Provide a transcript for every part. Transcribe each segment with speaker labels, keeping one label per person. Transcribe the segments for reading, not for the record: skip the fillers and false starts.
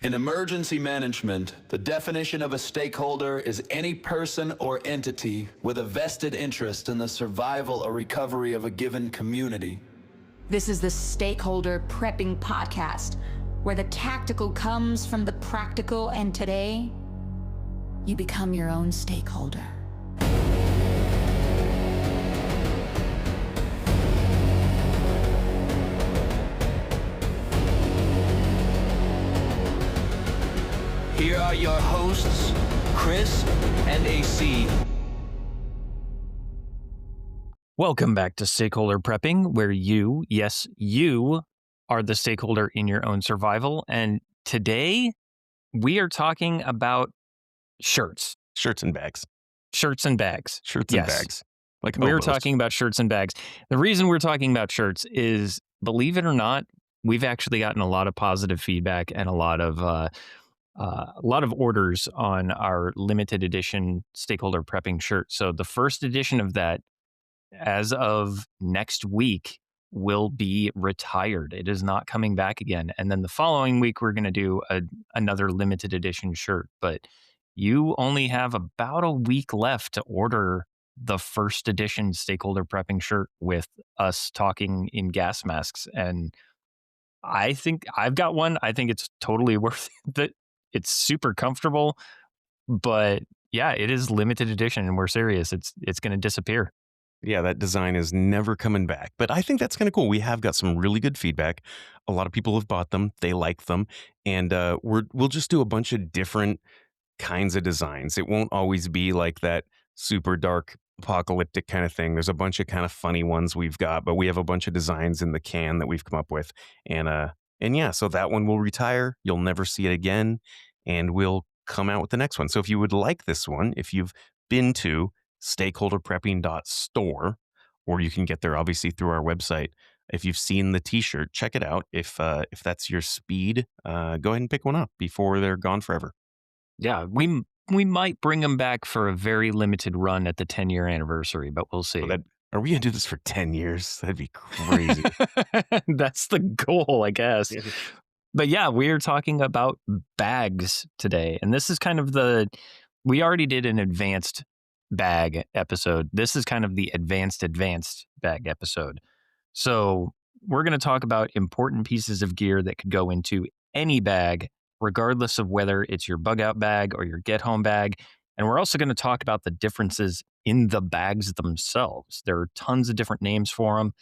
Speaker 1: In emergency management, the definition of a stakeholder is any person or entity with a vested interest in the survival or recovery of a given community.
Speaker 2: This is the Stakeholder Prepping podcast, where the tactical comes from the practical, and today, you become your own stakeholder.
Speaker 1: Here are your hosts, Chris and AC.
Speaker 3: Welcome back to Stakeholder Prepping, where you, yes, you are the stakeholder in your own survival. And today we are talking about shirts.
Speaker 4: Shirts and bags.
Speaker 3: Shirts and bags.
Speaker 4: Shirts and bags. Like
Speaker 3: we're
Speaker 4: hobos.
Speaker 3: talking about shirts and bags. The reason we're talking about shirts is, believe it or not, we've actually gotten a lot of positive feedback and a lot of orders on our limited edition Stakeholder Prepping shirt. So the first edition of that, as of next week, will be retired. It is not coming back again. And then the following week, we're going to do another limited edition shirt. But you only have about a week left to order the first edition Stakeholder Prepping shirt with us talking in gas masks. And I think I've got one. I think it's totally worth it. It's super comfortable, but yeah, it is limited edition, and we're serious. It's going to disappear.
Speaker 4: Yeah, that design is never coming back. But I think that's kind of cool. We have got some really good feedback. A lot of people have bought them. They like them. And we'll just do a bunch of different kinds of designs. It won't always be like that super dark apocalyptic kind of thing. There's a bunch of kind of funny ones we've got, but we have a bunch of designs in the can that we've come up with. And yeah, so that one will retire. You'll never see it again. And we'll come out with the next one. So if you would like this one, if you've been to stakeholderprepping.store, or you can get there obviously through our website. If you've seen the t-shirt, check it out. If that's your speed, go ahead and pick one up before they're gone forever.
Speaker 3: Yeah, we might bring them back for a very limited run at the 10-year anniversary, but we'll see.
Speaker 4: Are we going to do this for 10 years? That'd be crazy.
Speaker 3: That's the goal, I guess. Yeah. But yeah, we're talking about bags today. And this is kind of we already did an advanced bag episode. This is kind of the advanced bag episode. So we're going to talk about important pieces of gear that could go into any bag, regardless of whether it's your bug out bag or your get home bag. And we're also going to talk about the differences in the bags themselves. There are tons of different names for them.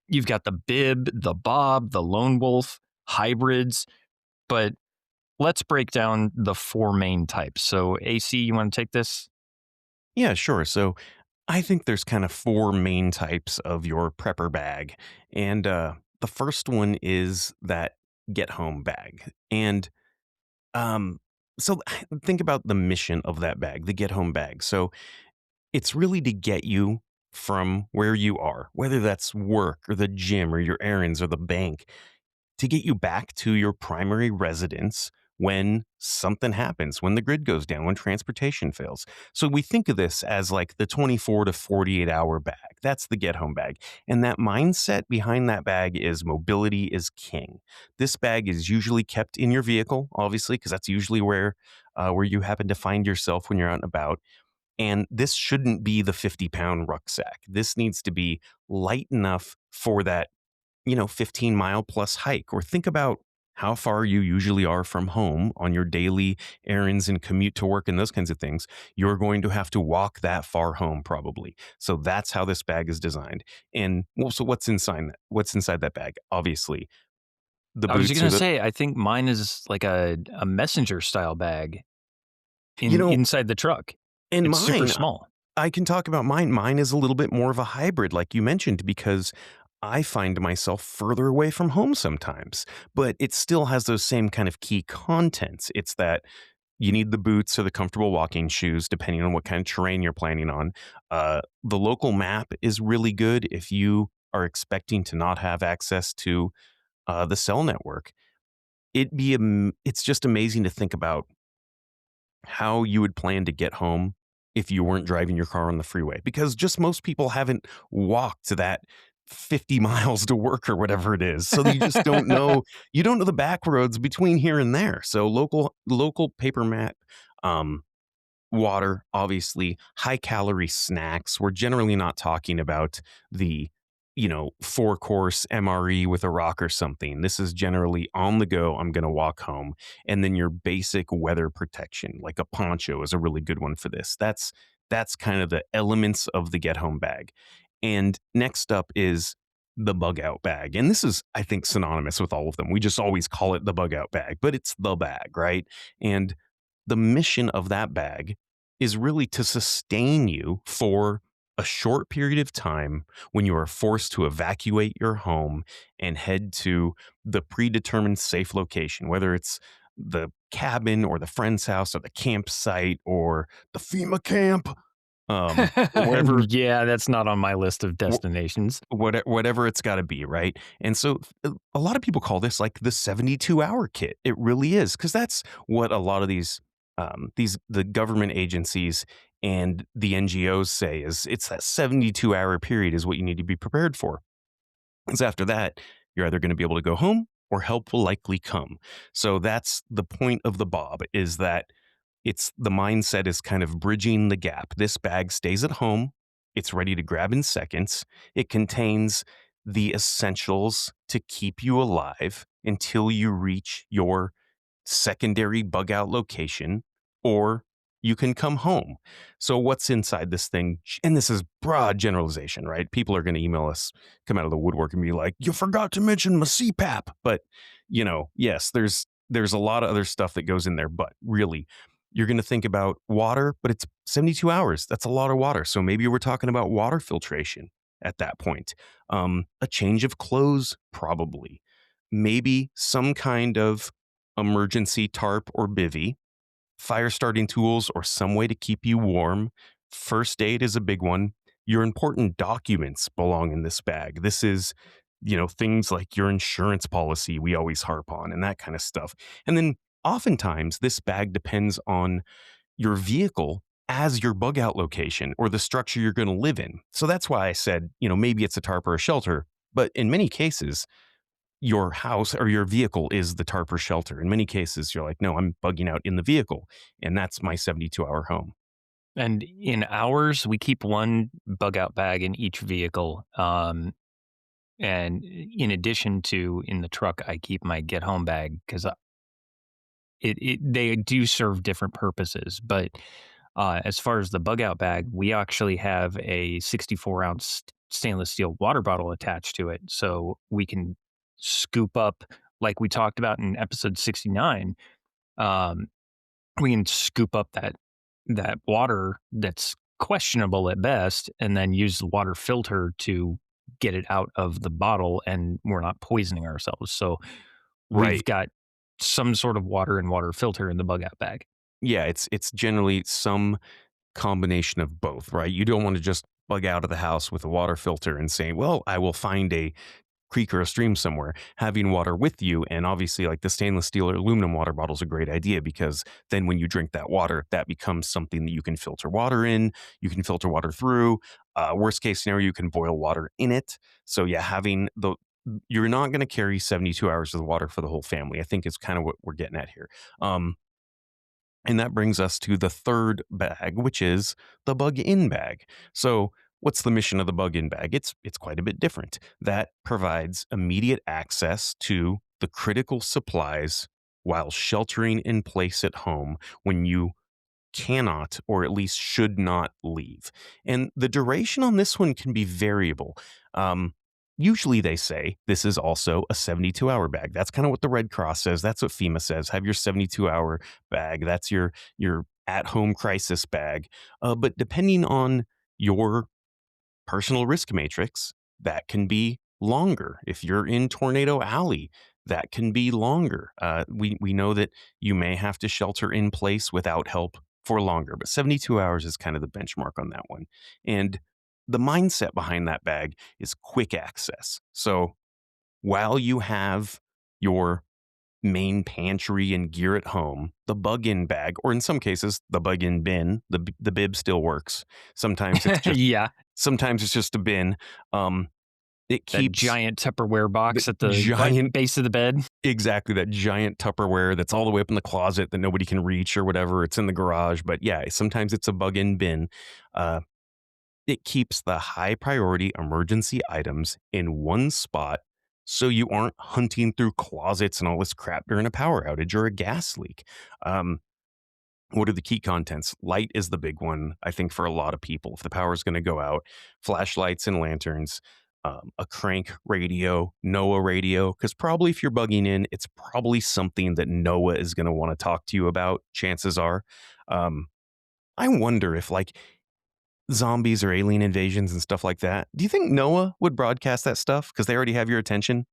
Speaker 3: You've got the bib, the bob, the lone wolf, hybrids, but let's break down the four main types. So AC, you want to take this?
Speaker 4: Yeah, sure. So I think there's kind of four main types of your prepper bag. And the first one is that get home bag. And so think about the mission of that bag, the get home bag. So it's really to get you from where you are, whether that's work or the gym or your errands or the bank, to get you back to your primary residence when something happens, when the grid goes down, when transportation fails. So we think of this as like the 24 to 48 hour bag. That's the get home bag. And that mindset behind that bag is mobility is king. This bag is usually kept in your vehicle, obviously, because that's usually where you happen to find yourself when you're out and about. And this shouldn't be the 50-pound rucksack. This needs to be light enough for that 15-mile plus hike. Or think about how far you usually are from home on your daily errands and commute to work and those kinds of things. You're going to have to walk that far home probably. So that's how this bag is designed. And so what's inside that bag? Obviously, the boots.
Speaker 3: I was going to say, I think mine is like a messenger style bag inside the truck.
Speaker 4: And
Speaker 3: it's super small.
Speaker 4: I can talk about mine. Mine is a little bit more of a hybrid, like you mentioned, because I find myself further away from home sometimes, but it still has those same kind of key contents. It's that you need the boots or the comfortable walking shoes, depending on what kind of terrain you're planning on. The local map is really good if you are expecting to not have access to the cell network. It's just amazing to think about how you would plan to get home if you weren't driving your car on the freeway, because just most people haven't walked that 50 miles to work or whatever it is. So you just don't know, you don't know the back roads between here and there. So local paper mat, um, water, obviously, high calorie snacks. We're generally not talking about the, 4-course MRE with a rock or something. This is generally on the go. I'm going to walk home. And then your basic weather protection, like a poncho is a really good one for this. That's kind of the elements of the get home bag. And next up is the bug out bag. And this is, I think, synonymous with all of them. We just always call it the bug out bag, but it's the bag, right? And the mission of that bag is really to sustain you for a short period of time when you are forced to evacuate your home and head to the predetermined safe location, whether it's the cabin or the friend's house or the campsite or the FEMA camp, wherever
Speaker 3: Yeah, that's not on my list of destinations.
Speaker 4: whatever it's got to be, right? And so a lot of people call this like the 72-hour kit. It really is, because that's what a lot of these the government agencies and the NGOs say is it's that 72-hour period is what you need to be prepared for. Because after that, you're either going to be able to go home or help will likely come. So that's the point of the Bob, is that it's the mindset is kind of bridging the gap. This bag stays at home. It's ready to grab in seconds. It contains the essentials to keep you alive until you reach your secondary bug out location, or you can come home. So what's inside this thing? And this is broad generalization, right? People are going to email us, come out of the woodwork and be like, "You forgot to mention my CPAP." But, yes, there's a lot of other stuff that goes in there, but really you're going to think about water, but it's 72 hours. That's a lot of water. So maybe we're talking about water filtration at that point. A change of clothes, probably. Maybe some kind of emergency tarp or bivy, fire starting tools, or some way to keep you warm. First aid is a big one. Your important documents belong in this bag. This is, things like your insurance policy, we always harp on, and that kind of stuff. And then oftentimes this bag depends on your vehicle as your bug out location or the structure you're going to live in. So that's why I said, maybe it's a tarp or a shelter. But in many cases, your house or your vehicle is the tarp or shelter. In many cases, you're like, no, I'm bugging out in the vehicle. And that's my 72-hour home.
Speaker 3: And in ours, we keep one bug out bag in each vehicle. And in addition to in the truck, I keep my get home bag because they do serve different purposes. But as far as the bug out bag, we actually have a 64-ounce stainless steel water bottle attached to it. So we can scoop up, like we talked about in episode 69, um, we can scoop up that water that's questionable at best and then use the water filter to get it out of the bottle, and we're not poisoning ourselves. So we've
Speaker 4: Right.
Speaker 3: got some sort of water and water filter in the bug out bag.
Speaker 4: Yeah, it's generally some combination of both, right? You don't want to just bug out of the house with a water filter and say, well, I will find a creek or a stream somewhere. Having water with you, and obviously like the stainless steel or aluminum water bottle is a great idea, because then when you drink that water, that becomes something that you can filter water in, you can filter water through. Worst case scenario, you can boil water in it. So yeah, you're not going to carry 72 hours of water for the whole family, I think is kind of what we're getting at here. And that brings us to the third bag, which is the bug in bag. So, what's the mission of the bug in bag? It's quite a bit different. That provides immediate access to the critical supplies while sheltering in place at home when you cannot, or at least should not, leave. And the duration on this one can be variable. Um, Usually they say this is also a 72-hour bag. That's kind of what the Red Cross says. That's what FEMA says. Have your 72-hour bag. That's your at-home crisis bag. But depending on your personal risk matrix, that can be longer. If you're in Tornado Alley, that can be longer. We know that you may have to shelter in place without help for longer, but 72 hours is kind of the benchmark on that one. And the mindset behind that bag is quick access. So while you have your main pantry and gear at home, the bug-in bag, or in some cases, the bug-in bin, the bib still works. Sometimes it's just
Speaker 3: Yeah.
Speaker 4: sometimes it's just a bin. It
Speaker 3: That
Speaker 4: keeps
Speaker 3: giant Tupperware
Speaker 4: the
Speaker 3: box at the
Speaker 4: giant
Speaker 3: base of the bed.
Speaker 4: exactly, that giant Tupperware that's all the way up in the closet that nobody can reach or whatever. It's in the garage, but yeah, sometimes it's a bug-in bin. Uh, it keeps the high priority emergency items in one spot so you aren't hunting through closets and all this crap during a power outage or a gas leak. Um, what are the key contents? Light is the big one, I think, for a lot of people. If the power is going to go out, flashlights and lanterns, a crank radio, NOAA radio, because probably if you're bugging in, it's probably something that NOAA is going to want to talk to you about, chances are. Um, I wonder if, like, zombies or alien invasions and stuff like that, do you think NOAA would broadcast that stuff because they already have your attention?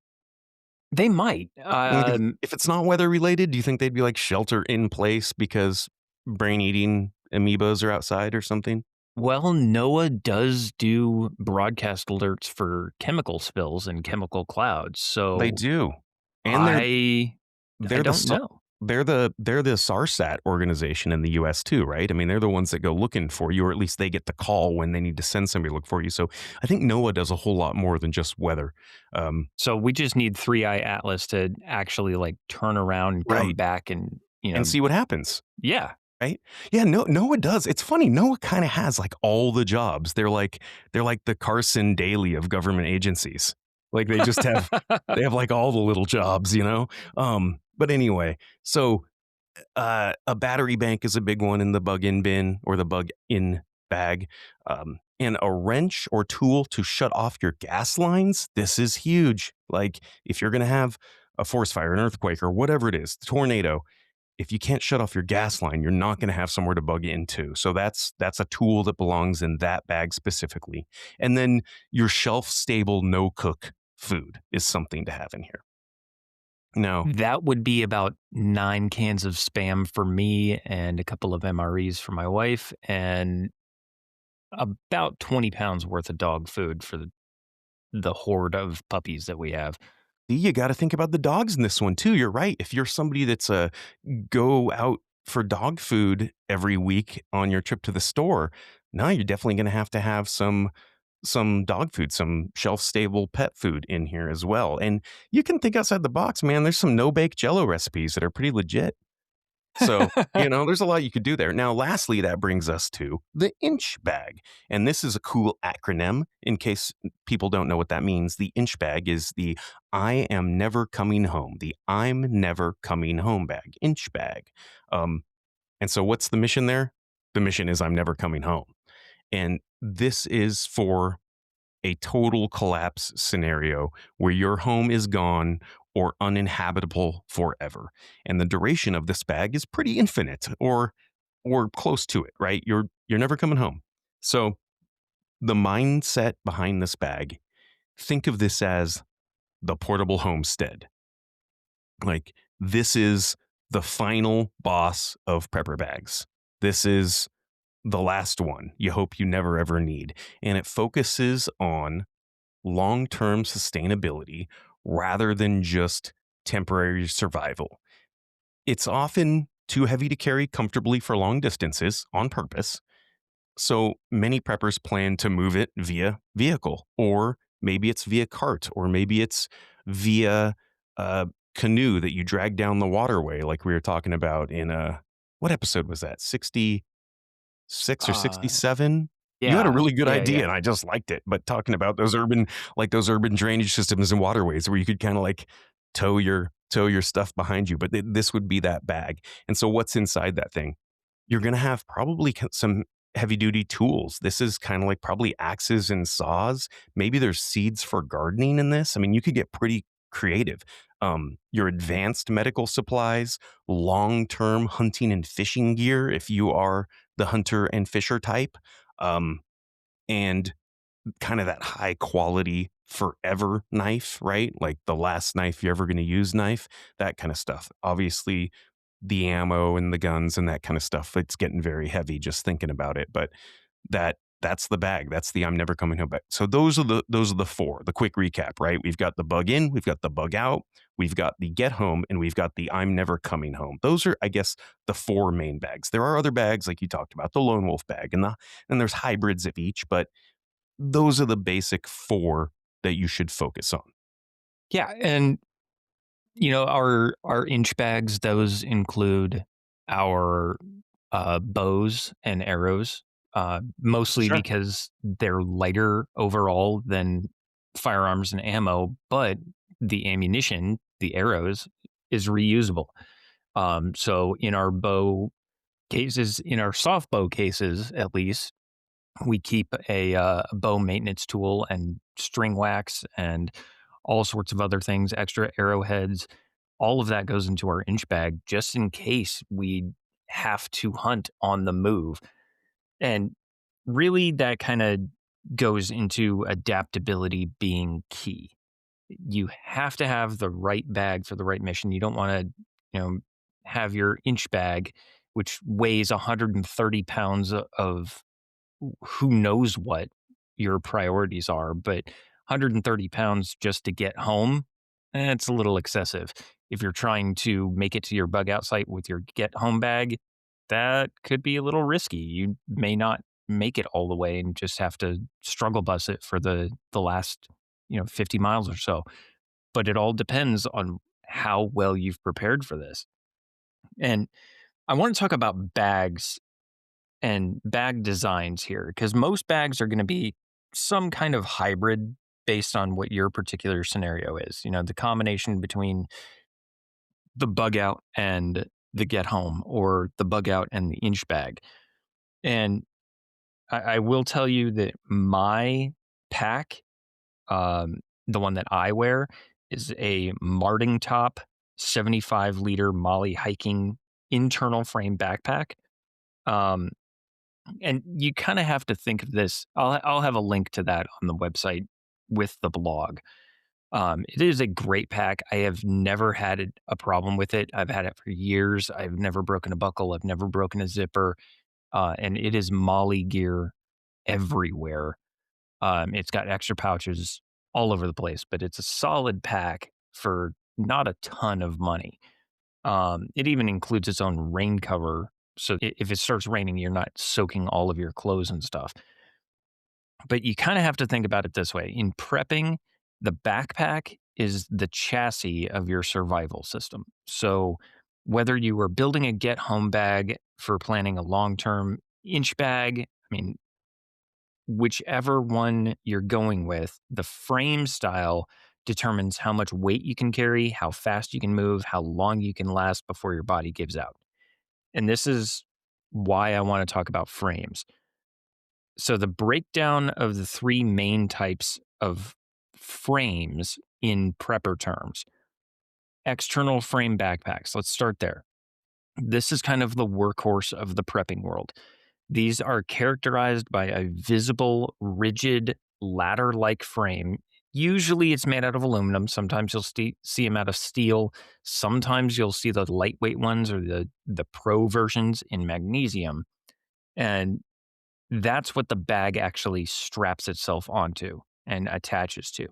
Speaker 3: They might.
Speaker 4: Like, if it's not weather related, do you think they'd be like shelter in place because brain eating amoebas are outside or something?
Speaker 3: Well, NOAA does do broadcast alerts for chemical spills and chemical clouds.
Speaker 4: They
Speaker 3: So
Speaker 4: do. And
Speaker 3: I
Speaker 4: they're the
Speaker 3: don't
Speaker 4: SAR
Speaker 3: know.
Speaker 4: they're the SARSAT organization in the US too, right? I mean, they're the ones that go looking for you, or at least they get the call when they need to send somebody to look for you. So I think NOAA does a whole lot more than just weather.
Speaker 3: So we just need 3-Eye Atlas to actually like turn around and come
Speaker 4: Right.
Speaker 3: back and,
Speaker 4: And see what happens.
Speaker 3: yeah.
Speaker 4: Right? Yeah, no, Noah does. It's funny. Noah kind of has like all the jobs. They're like the Carson Daly of government agencies. Like they just have they have like all the little jobs, you know? But anyway, so a battery bank is a big one in the bug in bin or the bug in bag. And a wrench or tool to shut off your gas lines. This is huge. Like if you're gonna have a forest fire, an earthquake, or whatever it is, tornado, if you can't shut off your gas line, you're not going to have somewhere to bug into. So that's a tool that belongs in that bag specifically. And then your shelf stable no cook food is something to have in here. Now,
Speaker 3: That would be about 9 cans of Spam for me and a couple of MREs for my wife and about 20 pounds worth of dog food for the horde of puppies that we have.
Speaker 4: you got to think about the dogs in this one too. You're right. If you're somebody that's a go out for dog food every week on your trip to the store, now you're definitely going to have some dog food, some shelf stable pet food in here as well. And you can think outside the box, man. There's some no bake Jello recipes that are pretty legit. So, there's a lot you could do there. Now, lastly, that brings us to the inch bag. And this is a cool acronym in case people don't know what that means. The inch bag is the I am never coming home, the I'm never coming home bag, inch bag. And so what's the mission there? The mission is I'm never coming home. And this is for a total collapse scenario where your home is gone or uninhabitable forever. And the duration of this bag is pretty infinite or close to it, right? You're never coming home. So the mindset behind this bag, think of this as the portable homestead. Like this is the final boss of prepper bags. This is the last one you hope you never ever need. And it focuses on long term sustainability rather than just temporary survival. It's often too heavy to carry comfortably for long distances on purpose. So many preppers plan to move it via vehicle, or maybe it's via cart, or maybe it's via a canoe that you drag down the waterway, like we were talking about in what episode was that? 66 or
Speaker 3: Uh,
Speaker 4: 67? You had a
Speaker 3: yeah.
Speaker 4: really good
Speaker 3: Yeah,
Speaker 4: idea
Speaker 3: yeah.
Speaker 4: and I just liked it. But talking about those urban drainage systems and waterways where you could kind of like tow your stuff behind you. But this would be that bag. And so what's inside that thing? You're going to have probably some heavy duty tools. This is kind of like probably axes and saws. Maybe there's seeds for gardening in this. I mean, you could get pretty creative. Your advanced medical supplies, long-term hunting and fishing gear if you are the hunter and fisher type, and kind of that high quality forever knife, right? Like the last knife you're ever going to use knife, that kind of stuff. Obviously, the ammo and the guns and that kind of stuff, it's getting very heavy just thinking about it. But that's the bag. That's the I'm never coming home bag. So those are the four. The quick recap, right? We've got the bug in, we've got the bug out, we've got the get home, and we've got the I'm never coming home. Those are, I guess, the four main bags. There are other bags like you talked about, the lone wolf bag, and there's hybrids of each, but those are the basic four that you should focus on.
Speaker 3: Yeah, and our inch bags, those include our bows and arrows, mostly
Speaker 4: Sure.
Speaker 3: because they're lighter overall than firearms and ammo, but the ammunition, the arrows, is reusable. So in our bow cases, in our soft bow cases, at least, we keep a bow maintenance tool and string wax and all sorts of other things, extra arrowheads. All of that goes into our inch bag just in case we have to hunt on the move. And really, that kind of goes into adaptability being key. You have to have the right bag for the right mission. You don't want to, have your inch bag, which weighs 130 pounds of who knows what your priorities are, but 130 pounds just to get home, it's a little excessive. If you're trying to make it to your bug out site with your get home bag, that could be a little risky. You may not make it all the way and just have to struggle bus it for the last 50 miles or so. But it all depends on how well you've prepared for this. And I want to talk about bags and bag designs here because most bags are going to be some kind of hybrid based on what your particular scenario is. The combination between the bug out and the get home or the bug out and the inch bag. And I will tell you that my pack, the one that I wear, is a Marting Top 75-liter Molly hiking internal frame backpack. Um, And you kind of have to think of this. I'll have a link to that on the website with the blog. It is a great pack. I have never had a problem with it. I've had it for years. I've never broken a buckle. I've never broken a zipper. And it is Molly gear everywhere. It's got extra pouches all over the place, but it's a solid pack for not a ton of money. It even includes its own rain cover. So if it starts raining, you're not soaking all of your clothes and stuff. But you kind of have to think about it this way. In prepping, the backpack is the chassis of your survival system. So whether you are building a get home bag for planning a long term inch bag, I mean, whichever one you're going with, the frame style determines how much weight you can carry, how fast you can move, how long you can last before your body gives out. And this is why I want to talk about frames. So, the breakdown of the three main types of frames in prepper terms: external frame backpacks. Let's start there. This is kind of the workhorse of the prepping world. These are characterized by a visible, rigid, ladder like frame. Usually it's made out of aluminum. Sometimes you'll see them out of steel. Sometimes you'll see the lightweight ones or the pro versions in magnesium. And that's what the bag actually straps itself onto and attaches to.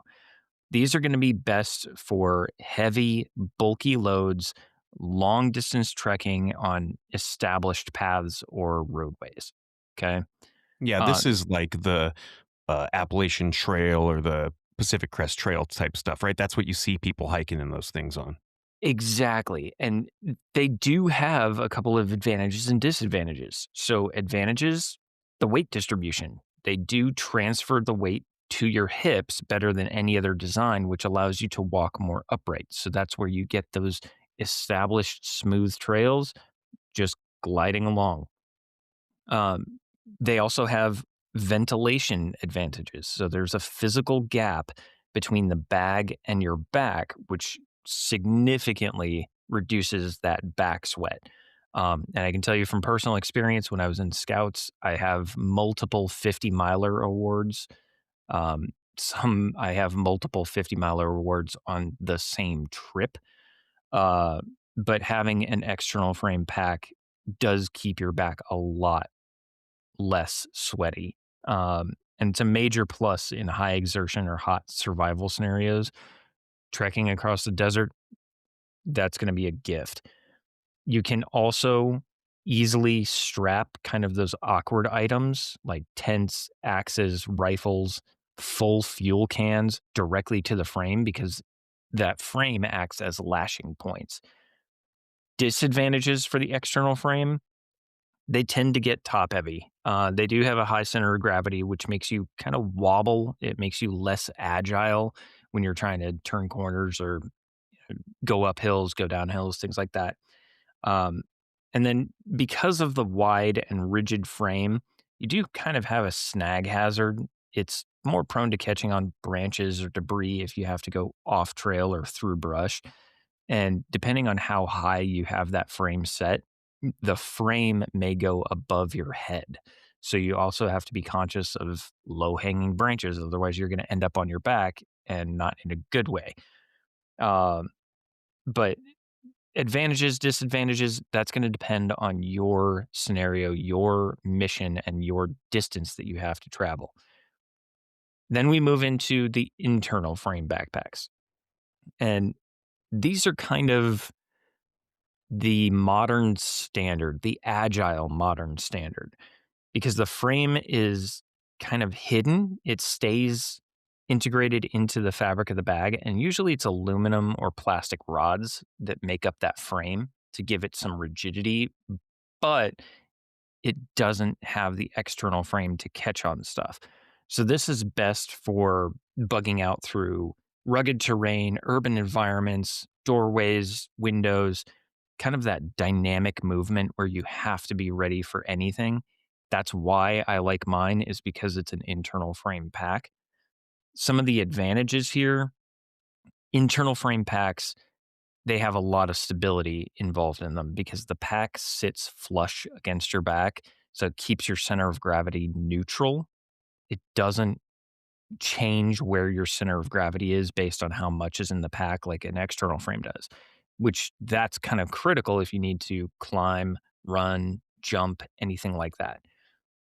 Speaker 3: These are going to be best for heavy, bulky loads, long distance trekking on established paths or roadways. Okay.
Speaker 4: Yeah,
Speaker 3: Uh,
Speaker 4: this is like the Appalachian Trail or the Pacific Crest Trail type stuff, right? That's what you see people hiking in those things on.
Speaker 3: exactly. And they do have a couple of advantages and disadvantages. So, advantages, the weight distribution. They do transfer the weight to your hips better than any other design, which allows you to walk more upright. So, that's where you get those established smooth trails just gliding along. Um, they also have ventilation advantages. So there's a physical gap between the bag and your back, which significantly reduces that back sweat. And I can tell you from personal experience, when I was in scouts, I have multiple 50 miler awards. Um, some I have multiple 50 miler awards on the same trip. Uh, but having an external frame pack does keep your back a lot less sweaty. And it's a major plus in high exertion or hot survival scenarios. Trekking across the desert, that's going to be a gift. You can also easily strap kind of those awkward items like tents, axes, rifles, full fuel cans directly to the frame because that frame acts as lashing points. Disadvantages for the external frame, they tend to get top heavy. They do have a high center of gravity, which makes you kind of wobble. It makes you less agile when you're trying to turn corners or go up hills, go down hills, things like that. Um, and then because of the wide and rigid frame, you do kind of have a snag hazard. It's more prone to catching on branches or debris if you have to go off trail or through brush. And depending on how high you have that frame set, the frame may go above your head. So you also have to be conscious of low hanging branches. Otherwise, you're going to end up on your back and not in a good way. Um, but advantages, disadvantages, that's going to depend on your scenario, your mission, and your distance that you have to travel. Then we move into the internal frame backpacks. And these are kind of the modern standard, the agile modern standard, because the frame is kind of hidden. It stays integrated into the fabric of the bag. And usually it's aluminum or plastic rods that make up that frame to give it some rigidity, but it doesn't have the external frame to catch on stuff. So this is best for bugging out through rugged terrain, urban environments, doorways, windows, kind of that dynamic movement where you have to be ready for anything. That's why I like mine, is because it's an internal frame pack. Some of the advantages here, internal frame packs, they have a lot of stability involved in them because the pack sits flush against your back. So it keeps your center of gravity neutral. It doesn't change where your center of gravity is based on how much is in the pack like an external frame does, which that's kind of critical if you need to climb, run, jump, anything like that.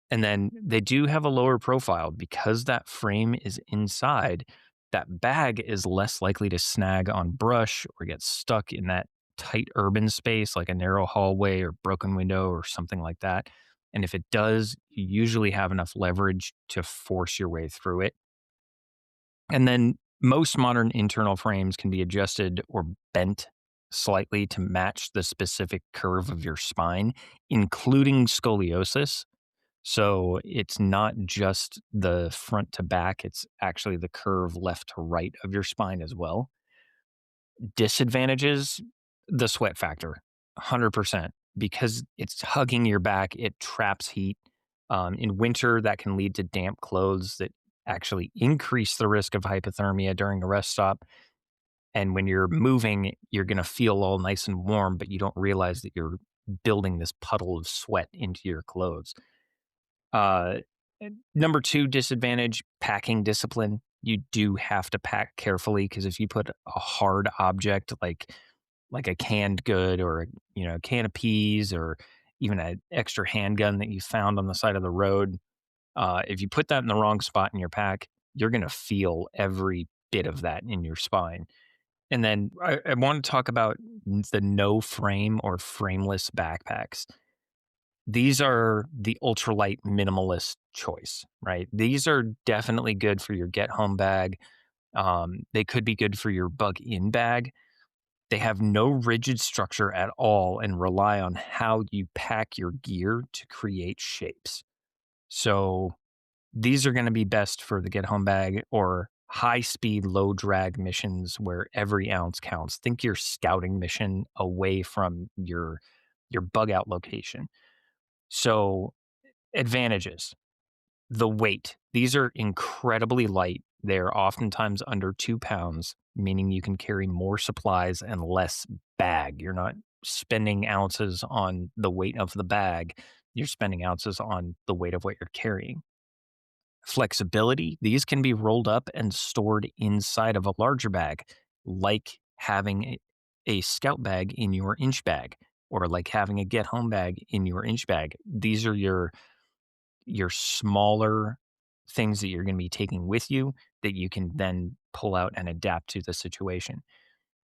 Speaker 3: And then they do have a lower profile because that frame is inside. That bag is less likely to snag on brush or get stuck in that tight urban space like a narrow hallway or broken window or something like that. And if it does, you usually have enough leverage to force your way through it. And then most modern internal frames can be adjusted or bent slightly to match the specific curve of your spine, including scoliosis. So it's not just the front to back, it's actually the curve left to right of your spine as well. Disadvantages, the sweat factor, 100%. Because it's hugging your back, it traps heat. In winter, that can lead to damp clothes that actually increase the risk of hypothermia during a rest stop. And when you're moving, you're going to feel all nice and warm, but you don't realize that you're building this puddle of sweat into your clothes. Uh, Number two disadvantage, packing discipline. You do have to pack carefully because if you put a hard object like a canned good or a can of peas or even an extra handgun that you found on the side of the road, if you put that in the wrong spot in your pack, you're going to feel every bit of that in your spine. And then I want to talk about the no frame or frameless backpacks. These are the ultralight minimalist choice, right? These are definitely good for your get home bag. They could be good for your bug in bag. They have no rigid structure at all and rely on how you pack your gear to create shapes. So these are going to be best for the get home bag or high speed, low drag missions where every ounce counts. Think your scouting mission away from your bug out location. So advantages, the weight. These are incredibly light. They're oftentimes under 2 pounds, meaning you can carry more supplies and less bag. You're not spending ounces on the weight of the bag. You're spending ounces on the weight of what you're carrying. Flexibility. These can be rolled up and stored inside of a larger bag, like having a scout bag in your inch bag or like having a get home bag in your inch bag. These are your smaller things that you're going to be taking with you that you can then pull out and adapt to the situation.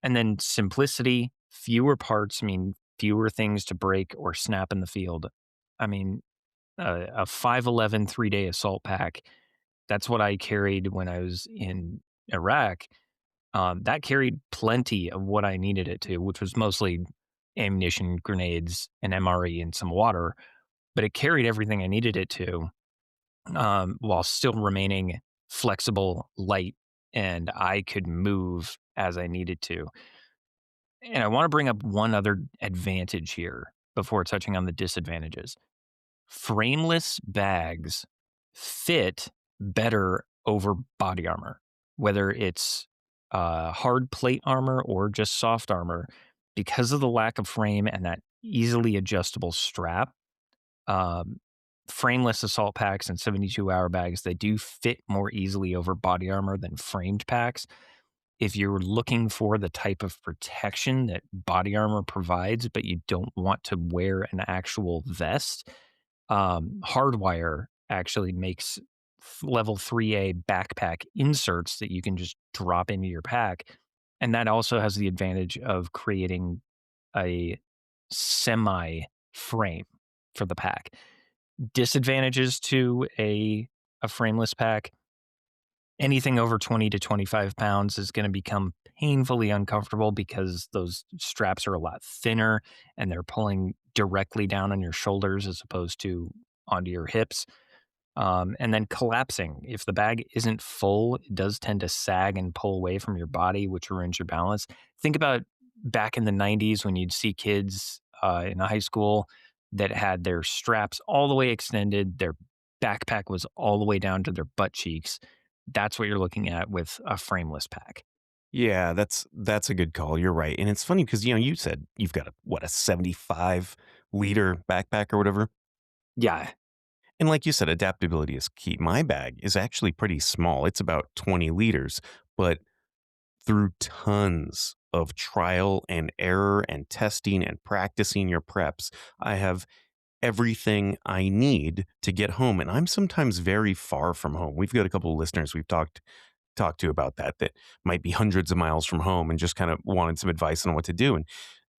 Speaker 3: And then simplicity, fewer parts mean fewer things to break or snap in the field. I mean, a 511 3-day assault pack, That's what I carried when I was in Iraq. That carried plenty of what I needed it to, which was mostly ammunition, grenades, and MRE and some water, but it carried everything I needed it to, while still remaining flexible, light, and I could move as I needed to. And I want to bring up one other advantage here before touching on the disadvantages. Frameless bags fit better over body armor, whether it's hard plate armor or just soft armor, because of the lack of frame and that easily adjustable strap. Um, Frameless assault packs and 72-hour bags, they do fit more easily over body armor than framed packs. If you're looking for the type of protection that body armor provides, but you don't want to wear an actual vest, Hardwire actually makes level 3A backpack inserts that you can just drop into your pack. And that also has the advantage of creating a semi frame for the pack. Disadvantages to a frameless pack: anything over 20 to 25 pounds is going to become painfully uncomfortable because those straps are a lot thinner and they're pulling directly down on your shoulders as opposed to onto your hips. And then collapsing. If the bag isn't full, it does tend to sag and pull away from your body, which ruins your balance. Think about back in the 90s when you'd see kids in high school that had their straps all the way extended, their backpack was all the way down to their butt cheeks. That's what you're looking at with a frameless pack.
Speaker 4: Yeah, that's a good call. You're right. And it's funny because you said you've got a 75-liter backpack or whatever.
Speaker 3: Yeah.
Speaker 4: And like you said, adaptability is key. My bag is actually pretty small. It's about 20 liters, but through tons of trial and error and testing and practicing your preps, I have everything I need to get home. And I'm sometimes very far from home. We've got a couple of listeners we've talked to about that might be hundreds of miles from home and just kind of wanted some advice on what to do. And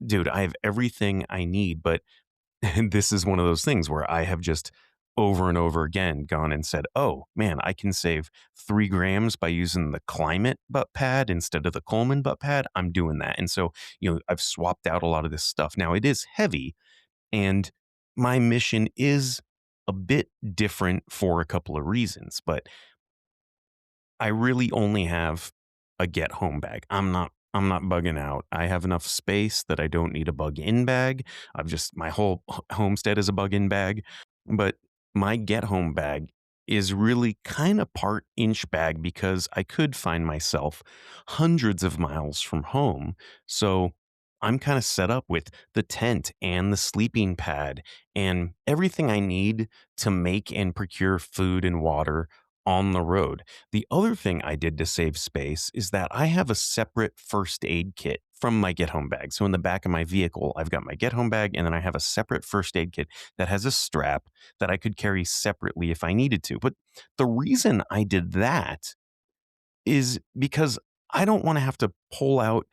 Speaker 4: dude, I have everything I need, but and this is one of those things where I have just over and over again gone and said, oh man, I can save 3 grams by using the Climate butt pad instead of the Coleman butt pad. I'm doing that. And so, I've swapped out a lot of this stuff. Now it is heavy, and my mission is a bit different for a couple of reasons, but I really only have a get home bag. I'm not bugging out. I have enough space that I don't need a bug in bag. My whole homestead is a bug in bag, but my get home bag is really kind of part inch bag because I could find myself hundreds of miles from home. So I'm kind of set up with the tent and the sleeping pad and everything I need to make and procure food and water on the road. The other thing I did to save space is that I have a separate first aid kit from my get home bag. So in the back of my vehicle, I've got my get home bag, and then I have a separate first aid kit that has a strap that I could carry separately if I needed to. But the reason I did that is because I don't want to have to pull out,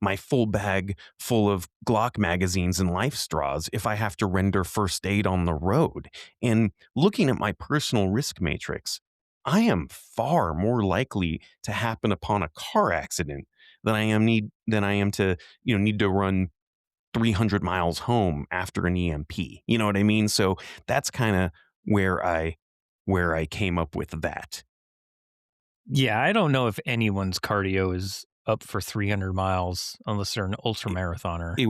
Speaker 4: my full bag full of Glock magazines and life straws if I have to render first aid on the road. And looking at my personal risk matrix, I am far more likely to happen upon a car accident than I am to, need to run 300 miles home after an EMP. You know what I mean? So that's kind of where I came up with that.
Speaker 3: Yeah, I don't know if anyone's cardio is up for 300 miles unless they're an ultra
Speaker 4: It
Speaker 3: marathoner.
Speaker 4: it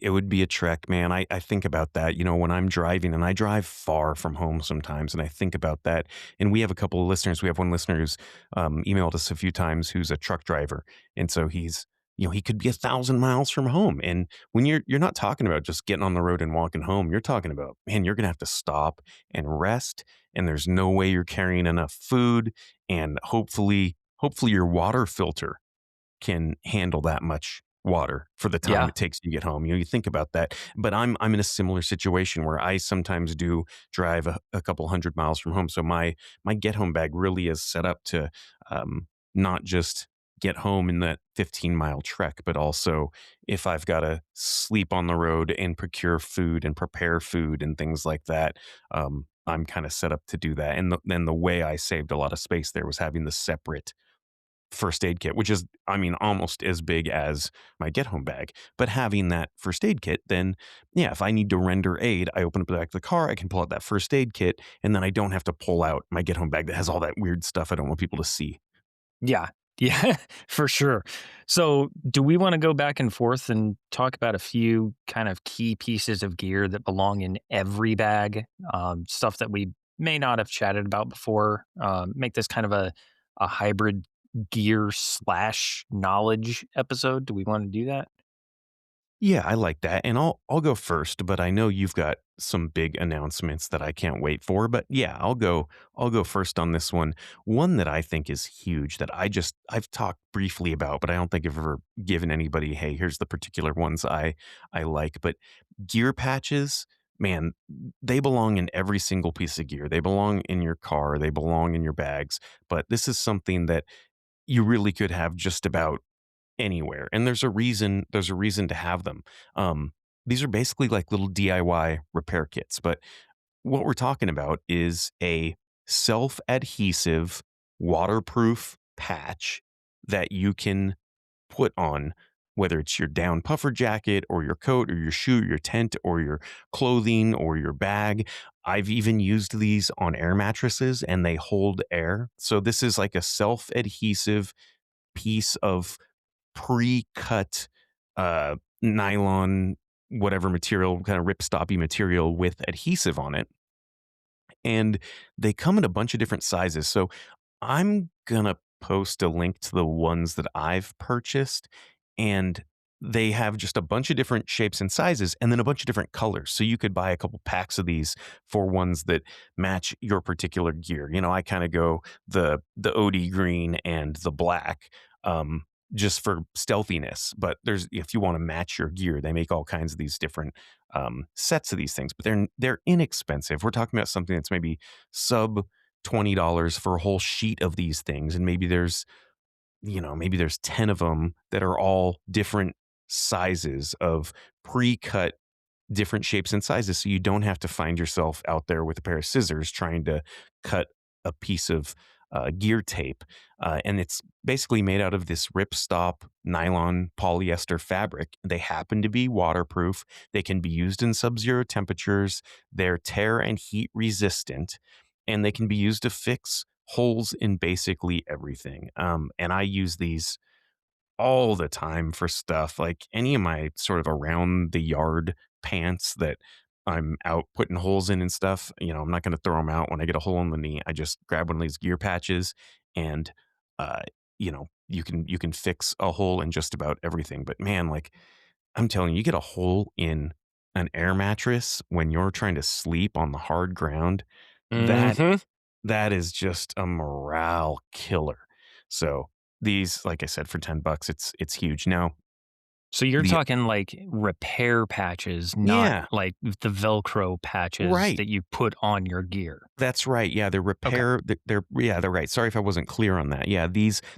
Speaker 4: would be a trek, man. I think about that, when I'm driving, and I drive far from home sometimes, and I think about that. And we have a couple of listeners. We have one listener who's emailed us a few times who's a truck driver, and so he could be 1,000 miles from home. And when you're not talking about just getting on the road and walking home, you're talking about, man, you're gonna have to stop and rest, and there's no way you're carrying enough food, and hopefully your water filter can handle that much water for the time
Speaker 3: Yeah.
Speaker 4: it takes to get home. You think about that. But I'm in a similar situation where I sometimes do drive a couple hundred miles from home. So my get home bag really is set up to not just get home in that 15-mile trek, but also if I've got to sleep on the road and procure food and prepare food and things like that. I'm kind of set up to do that. And then the way I saved a lot of space there was having the separate first aid kit, which is, I mean, almost as big as my get home bag. But having that first aid kit, then yeah, if I need to render aid, I open up the back of the car, I can pull out that first aid kit, and then I don't have to pull out my get home bag that has all that weird stuff I don't want people to see.
Speaker 3: Yeah. Yeah, for sure. So, do we want to go back and forth and talk about a few kind of key pieces of gear that belong in every bag? Stuff that we may not have chatted about before. Make this kind of a hybrid gear slash knowledge episode. Do we want to do that?
Speaker 4: Yeah, I like that. And I'll go first, but I know you've got some big announcements that I can't wait for. But yeah, I'll go first on this one. One that I think is huge that I've talked briefly about, but I don't think I've ever given anybody, hey, here's the particular ones I like. But gear patches, man, they belong in every single piece of gear. They belong in your car, they belong in your bags. But this is something that you really could have just about anywhere, and there's a reason to have them. These are basically like little DIY repair kits, but what we're talking about is a self-adhesive waterproof patch that you can put on, whether it's your down puffer jacket or your coat or your shoe or your tent or your clothing or your bag. I've even used these on air mattresses and they hold air. So this is like a self-adhesive piece of pre-cut nylon, whatever material, kind of ripstoppy material with adhesive on it, and they come in a bunch of different sizes. So I'm gonna post a link to the ones that I've purchased, and they have just a bunch of different shapes and sizes, and then a bunch of different colors. So you could buy a couple packs of these for ones that match your particular gear. You know, I kind of go the OD green and the black. Just for stealthiness, but there's if you want to match your gear, they make all kinds of these different sets of these things, but they're inexpensive. We're talking about something that's maybe sub $20 for a whole sheet of these things, and maybe there's 10 of them that are all different sizes of pre-cut different shapes and sizes, so you don't have to find yourself out there with a pair of scissors trying to cut a piece of gear tape. And it's basically made out of this ripstop nylon polyester fabric. They happen to be waterproof. They can be used in sub-zero temperatures. They're tear and heat resistant, and they can be used to fix holes in basically everything. And I use these all the time for stuff like any of my sort of around the yard pants that I'm out putting holes in and stuff. I'm not going to throw them out when I get a hole in the knee. I just grab one of these gear patches and, uh, you can fix a hole in just about everything. But man, like I'm telling you, you get a hole in an air mattress when you're trying to sleep on the hard ground. That
Speaker 3: Hmm.
Speaker 4: that is just a morale killer. So these, like I said, for $10, it's huge. Now
Speaker 3: So you're
Speaker 4: the
Speaker 3: talking like repair patches, not
Speaker 4: yeah,
Speaker 3: like the Velcro patches
Speaker 4: right.
Speaker 3: that you put on your gear.
Speaker 4: That's right. Yeah, they're
Speaker 3: Okay.
Speaker 4: repair. Yeah, they're right. Sorry if I wasn't clear on that. Yeah,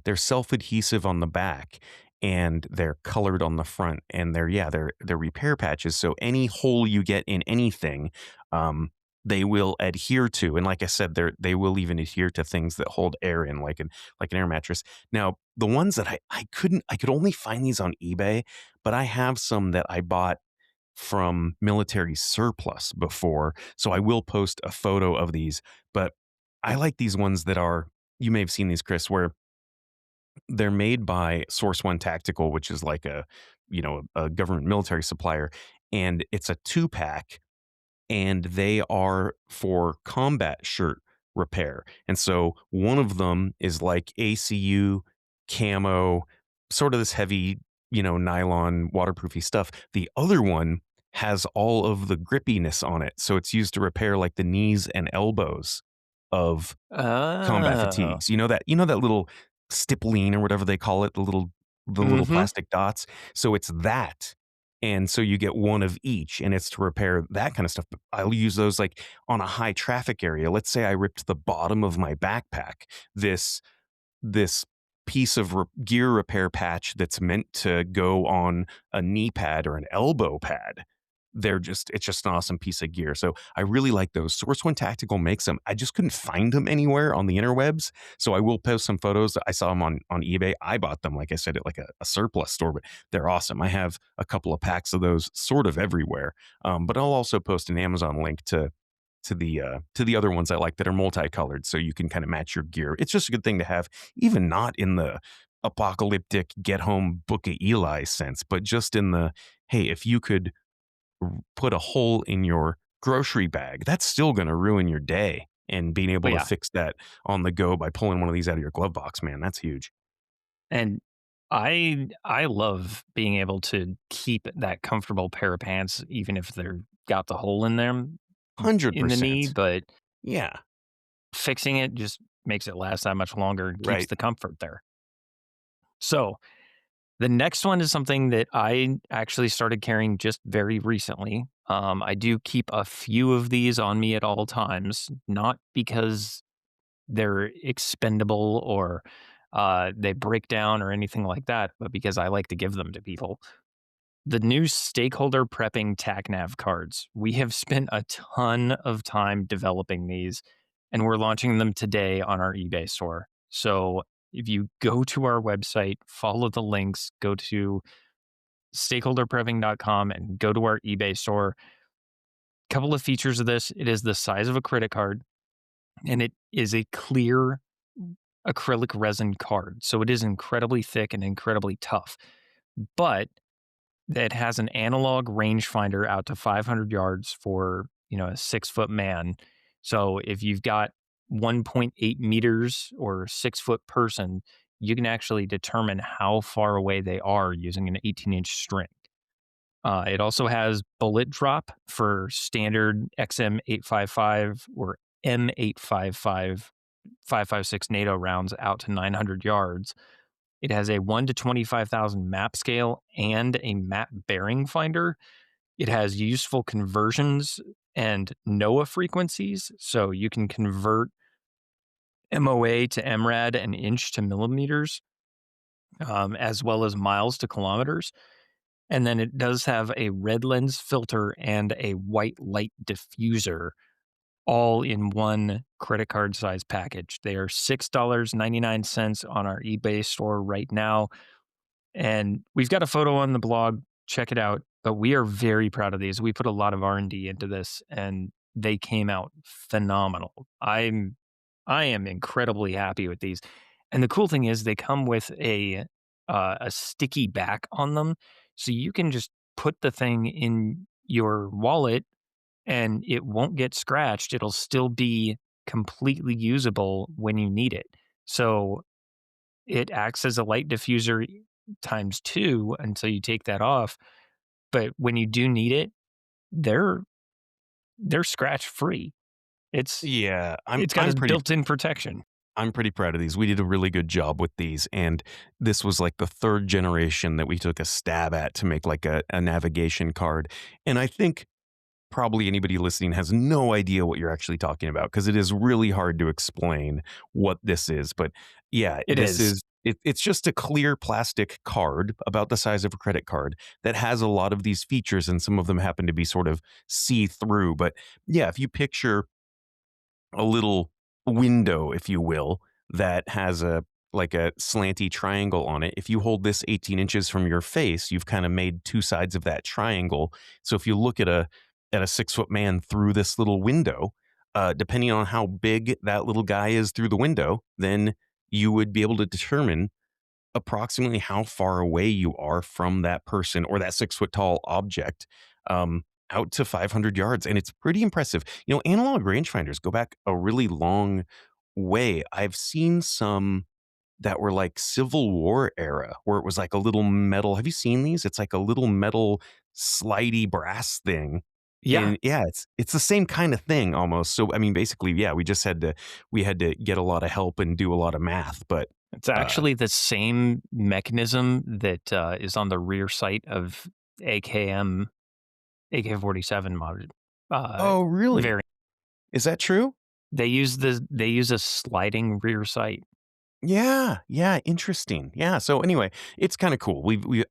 Speaker 4: they're self adhesive on the back, and they're colored on the front, and they're repair patches. So any hole you get in anything, um, they will adhere to. And like I said, they will even adhere to things that hold air in, like an air mattress. Now, the ones that I could only find these on eBay, but I have some that I bought from military surplus before. So I will post a photo of these, but I like these ones that are, you may have seen these, Chris, where they're made by Source One Tactical, which is like a government military supplier. And it's a 2-pack, and they are for combat shirt repair. And so one of them is like ACU camo, sort of this heavy, nylon waterproofy stuff. The other one has all of the grippiness on it. So it's used to repair like the knees and elbows of combat
Speaker 3: Oh.
Speaker 4: fatigues. You know that little stippling or whatever they call it, the little
Speaker 3: Mhm.
Speaker 4: plastic dots. So it's that. And so you get one of each, and it's to repair that kind of stuff. But I'll use those like on a high traffic area. Let's say I ripped the bottom of my backpack. This piece of gear repair patch that's meant to go on a knee pad or an elbow pad. it's just an awesome piece of gear. So I really like those. Source One Tactical makes them. I just couldn't find them anywhere on the interwebs. So I will post some photos. I saw them on eBay. I bought them, like I said, at like a surplus store, but they're awesome. I have a couple of packs of those sort of everywhere. But I'll also post an Amazon link to the other ones I like that are multicolored, so you can kind of match your gear. It's just a good thing to have, even not in the apocalyptic get home book of Eli sense, but just in the, hey, if you could put a hole in your grocery bag, that's still going to ruin your day. And being able
Speaker 3: But
Speaker 4: to
Speaker 3: yeah,
Speaker 4: fix that on the go by pulling one of these out of your glove box, man, that's huge.
Speaker 3: and I love being able to keep that comfortable pair of pants, even if they're got the hole in them in the knee,
Speaker 4: 100%.
Speaker 3: but
Speaker 4: Yeah,
Speaker 3: fixing it just makes it last that much longer and keeps
Speaker 4: right.
Speaker 3: the comfort there. So the next one is something that I actually started carrying just very recently. I do keep a few of these on me at all times, not because they're expendable or they break down or anything like that, but because I like to give them to people. The new Stakeholder Prepping TACNAV cards. We have spent a ton of time developing these, and we're launching them today on our eBay store. So if you go to our website, follow the links, go to stakeholderprepping.com and go to our eBay store. Couple of features of this: it is the size of a credit card, and it is a clear acrylic resin card. So it is incredibly thick and incredibly tough. But that has an analog rangefinder out to 500 yards for, a 6-foot man. So if you've got 1.8 meters or 6-foot person, you can actually determine how far away they are using an 18-inch string. It also has bullet drop for standard XM855 or M855 5.56 NATO rounds out to 900 yards. It has a 1 to 25,000 map scale and a map bearing finder. It has useful conversions and NOAA frequencies, so you can convert MOA to MRAD and inch to millimeters, as well as miles to kilometers. And then it does have a red lens filter and a white light diffuser all in one credit card size package. They are $6.99 on our eBay store right now. And we've got a photo on the blog. Check it out. But we are very proud of these. We put a lot of R&D into this, and they came out phenomenal. I am incredibly happy with these. And the cool thing is they come with a sticky back on them, so you can just put the thing in your wallet and it won't get scratched. It'll still be completely usable when you need it. So it acts as a light diffuser times two until you take that off. But when you do need it, they're they're scratch free. It's
Speaker 4: Yeah,
Speaker 3: it's got a built-in protection.
Speaker 4: I'm pretty proud of these. We did a really good job with these, and this was like the third generation that we took a stab at to make like a navigation card. And I think probably anybody listening has no idea what you're actually talking about because it is really hard to explain what this is. But yeah,
Speaker 3: It is.
Speaker 4: it's just a clear plastic card about the size of a credit card that has a lot of these features, and some of them happen to be sort of see through. But yeah, if you picture a little window, if you will, that has a like a slanty triangle on it. If you hold this 18 inches from your face, you've kind of made two sides of that triangle. So if you look at a 6-foot man through this little window, depending on how big that little guy is through the window, then you would be able to determine approximately how far away you are from that person or that 6-foot tall object, out to 500 yards. And it's pretty impressive. Analog rangefinders go back a really long way. I've seen some that were like Civil War era, where it was like a little metal. Have you seen these? It's like a little metal slidey brass thing.
Speaker 3: Yeah,
Speaker 4: And yeah, it's the same kind of thing almost. So I mean, basically, yeah, we had to get a lot of help and do a lot of math. But
Speaker 3: it's
Speaker 4: uh,
Speaker 3: actually the same mechanism that is on the rear sight of AKM AK-47 modded uh,
Speaker 4: oh, really?
Speaker 3: variant.
Speaker 4: Is that true?
Speaker 3: They use a sliding rear sight.
Speaker 4: Yeah, yeah, interesting. Yeah, so anyway, it's kind of cool.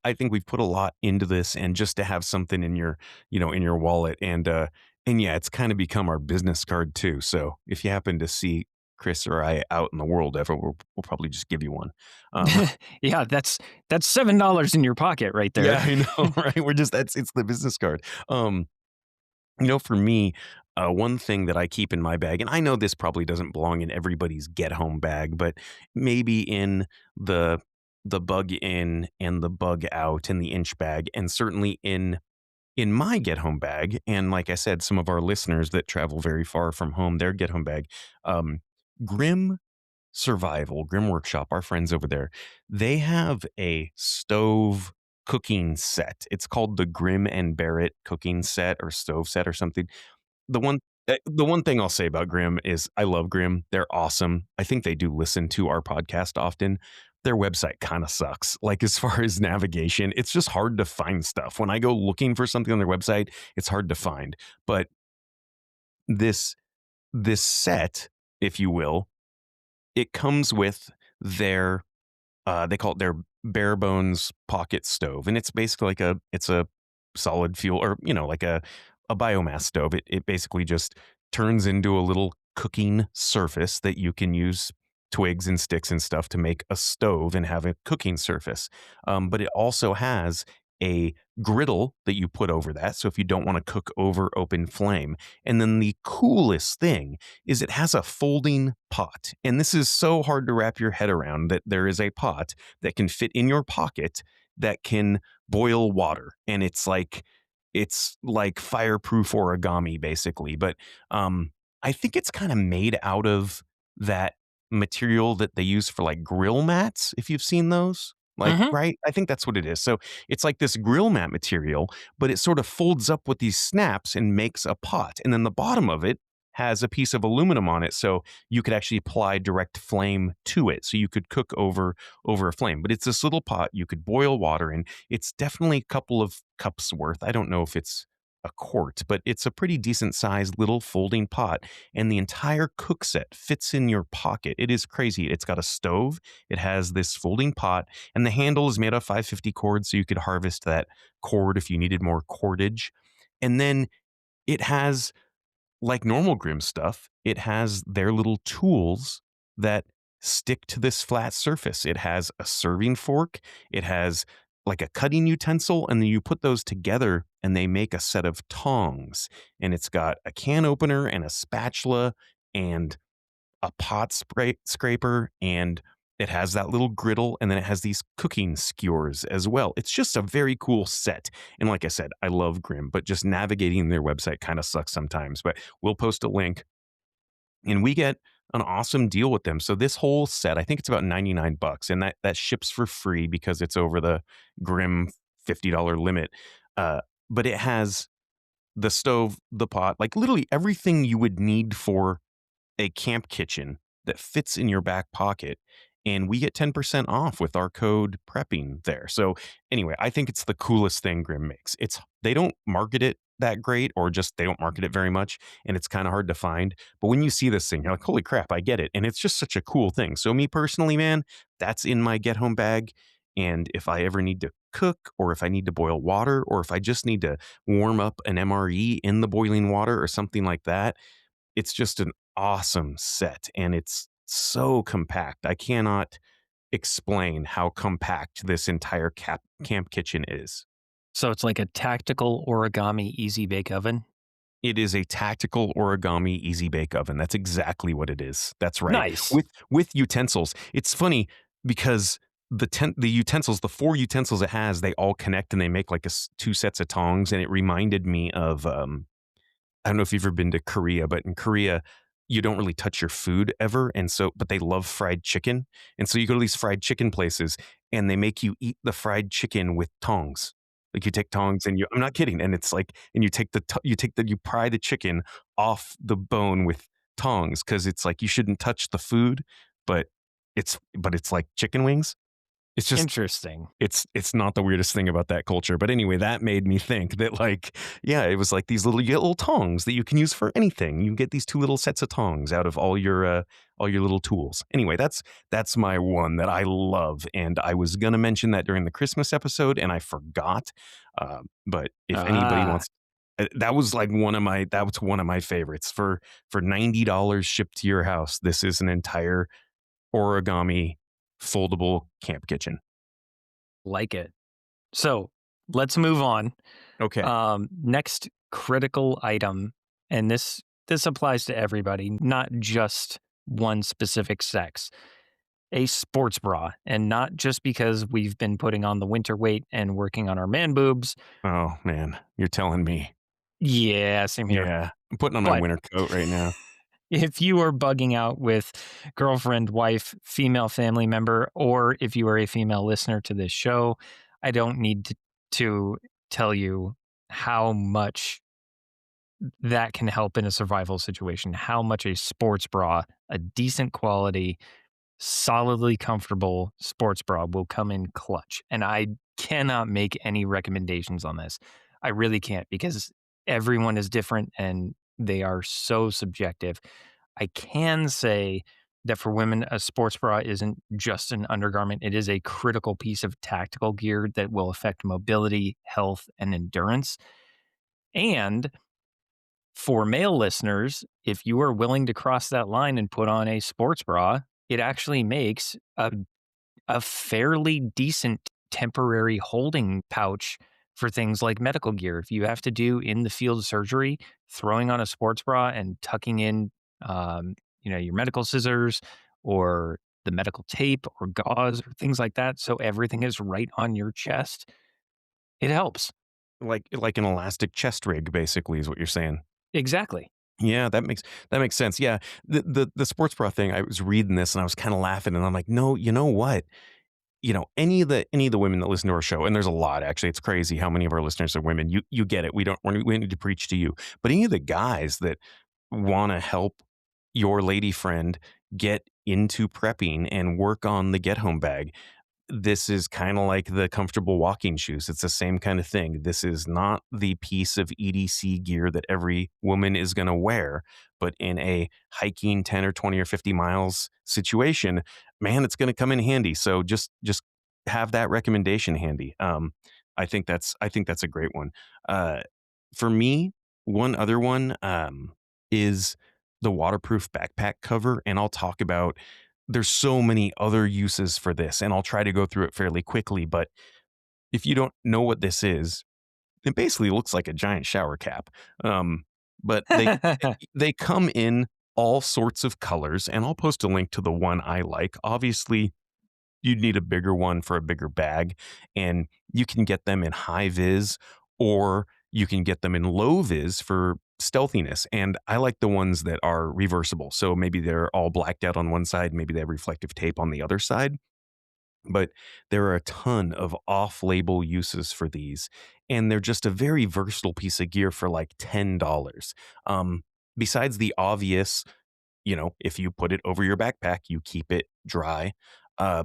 Speaker 4: I think we've put a lot into this, and just to have something in your, in your wallet, and yeah, it's kind of become our business card too. So if you happen to see Chris or I out in the world ever, we'll probably just give you one. Um,
Speaker 3: Yeah, that's $7 in your pocket right there.
Speaker 4: yeah, I know, right? It's the business card. Um, for me, one thing that I keep in my bag, and I know this probably doesn't belong in everybody's get home bag, but maybe in the the bug in and the bug out and the inch bag, and certainly in my get home bag, and like I said, some of our listeners that travel very far from home, their get home bag, um, Grim Grim Workshop, our friends over there, they have a stove cooking set. It's called the Grim and Barrett cooking set or stove set or something. The one thing I'll say about Grimm is I love Grimm. They're awesome. I think they do listen to our podcast often. Their website kind of sucks. Like as far as navigation, it's just hard to find stuff. When I go looking for something on their website, it's hard to find. But this this set, if you will, it comes with their they call it their bare bones pocket stove, and it's basically it's a solid fuel, or like a biomass stove. It basically just turns into a little cooking surface that you can use twigs and sticks and stuff to make a stove and have a cooking surface. But it also has a griddle that you put over that, so if you don't want to cook over open flame. And then the coolest thing is it has a folding pot. And this is so hard to wrap your head around, that there is a pot that can fit in your pocket that can boil water. And it's like fireproof origami basically. But I think it's kind of made out of that material that they use for like grill mats, if you've seen those. Like,
Speaker 3: Mhm.
Speaker 4: right? I think that's what it is. So it's like this grill mat material, but it sort of folds up with these snaps and makes a pot. And then the bottom of it has a piece of aluminum on it, so you could actually apply direct flame to it. So you could cook over a flame. But it's this little pot you could boil water in. It's definitely a couple of cups worth. I don't know if it's a quart, but it's a pretty decent sized little folding pot. And the entire cook set fits in your pocket. It is crazy. It's got a stove, it has this folding pot, and the handle is made of 550 cord, so you could harvest that cord if you needed more cordage. And then it has, like normal Grimm stuff, it has their little tools that stick to this flat surface. It has a serving fork, it has like a cutting utensil, and then you put those together and they make a set of tongs. And it's got a can opener and a spatula and a pot scraper, and it has that little griddle, and then it has these cooking skewers as well. It's just a very cool set. And like I said, I love Grimm, but just navigating their website kind of sucks sometimes. But we'll post a link, and we get an awesome deal with them. So this whole set, I think it's about 99 bucks, and that ships for free because it's over the Grimm $50 limit. But it has the stove, the pot, like literally everything you would need for a camp kitchen that fits in your back pocket, and we get 10% off with our code prepping there. So anyway, I think it's the coolest thing Grimm makes. They don't market it that great, or just they don't market it very much, and it's kind of hard to find. But when you see this thing, you're like, holy crap, I get it. And it's just such a cool thing. So me personally, man, that's in my get home bag. And if I ever need to cook, or if I need to boil water, or if I just need to warm up an MRE in the boiling water or something like that, it's just an awesome set, and it's so compact. I cannot explain how compact this entire camp kitchen is.
Speaker 3: So it's like a tactical origami easy bake oven?
Speaker 4: It is a tactical origami easy bake oven. That's exactly what it is. That's right.
Speaker 3: Nice.
Speaker 4: With utensils. It's funny because the utensils, the four utensils it has, they all connect and they make like two sets of tongs, and it reminded me of I don't know if you've ever been to Korea, but in Korea, you don't really touch your food ever. And so, but they love fried chicken. And so you go to these fried chicken places and they make you eat the fried chicken with tongs. Like you take tongs and I'm not kidding. And it's like, and you pry the chicken off the bone with tongs. Cause it's like, you shouldn't touch the food, but it's like chicken wings. It's just,
Speaker 3: Interesting.
Speaker 4: it's not the weirdest thing about that culture. But anyway, that made me think that, like, yeah, it was like these little, you get little tongs that you can use for anything. You get these two little sets of tongs out of all all your little tools. Anyway, that's my one that I love, and I was gonna mention that during the Christmas episode, and I forgot. But if anybody
Speaker 3: Ah,
Speaker 4: wants, that was like that was one of my favorites for $90 shipped to your house. This is an entire origami foldable camp kitchen.
Speaker 3: like it. So let's move on.
Speaker 4: Okay.
Speaker 3: Next critical item, and this applies to everybody, not just one specific sex. A sports bra, and not just because we've been putting on the winter weight and working on our man boobs.
Speaker 4: Oh man, you're telling me.
Speaker 3: Yeah, same here.
Speaker 4: Yeah, I'm putting on my
Speaker 3: But
Speaker 4: winter coat right now.
Speaker 3: if you are bugging out with girlfriend, wife, female family member, or if you are a female listener to this show, I don't need to tell you how much that can help in a survival situation, how much a sports bra, a decent quality, solidly comfortable sports bra will come in clutch. And I cannot make any recommendations on this. I really can't because everyone is different and they are so subjective. I can say that for women, a sports bra isn't just an undergarment. It is a critical piece of tactical gear that will affect mobility, health, and endurance. And for male listeners, if you are willing to cross that line and put on a sports bra, it actually makes a fairly decent temporary holding pouch for things like medical gear. If you have to do in the field surgery, throwing on a sports bra and tucking in, your medical scissors or the medical tape or gauze or things like that, so everything is right on your chest, it helps.
Speaker 4: Like an elastic chest rig, basically, is what you're saying.
Speaker 3: Exactly.
Speaker 4: Yeah, that makes sense. Yeah, the sports bra thing. I was reading this and I was kind of laughing, and I'm like, no, you know what? Any of the women that listen to our show, and there's a lot actually. It's crazy how many of our listeners are women. You get it. We need to preach to you. But any of the guys that want to help your lady friend get into prepping and work on the get home bag, this is kind of like the comfortable walking shoes. It's the same kind of thing. This is not the piece of EDC gear that every woman is going to wear, but in a hiking 10 or 20 or 50 miles situation, man, it's going to come in handy. So just have that recommendation handy. I think that's a great one. Uh, for me, one other one is the waterproof backpack cover, and I'll talk about there's so many other uses for this, and I'll try to go through it fairly quickly. But if you don't know what this is, it basically looks like a giant shower cap. But they come in all sorts of colors, and I'll post a link to the one I like. Obviously, you'd need a bigger one for a bigger bag, and you can get them in high vis or you can get them in low vis for stealthiness. And I like the ones that are reversible. So maybe they're all blacked out on one side, maybe they have reflective tape on the other side. But there are a ton of off label uses for these, and they're just a very versatile piece of gear for like $10. Um, Besides the obvious, if you put it over your backpack, you keep it dry. Uh,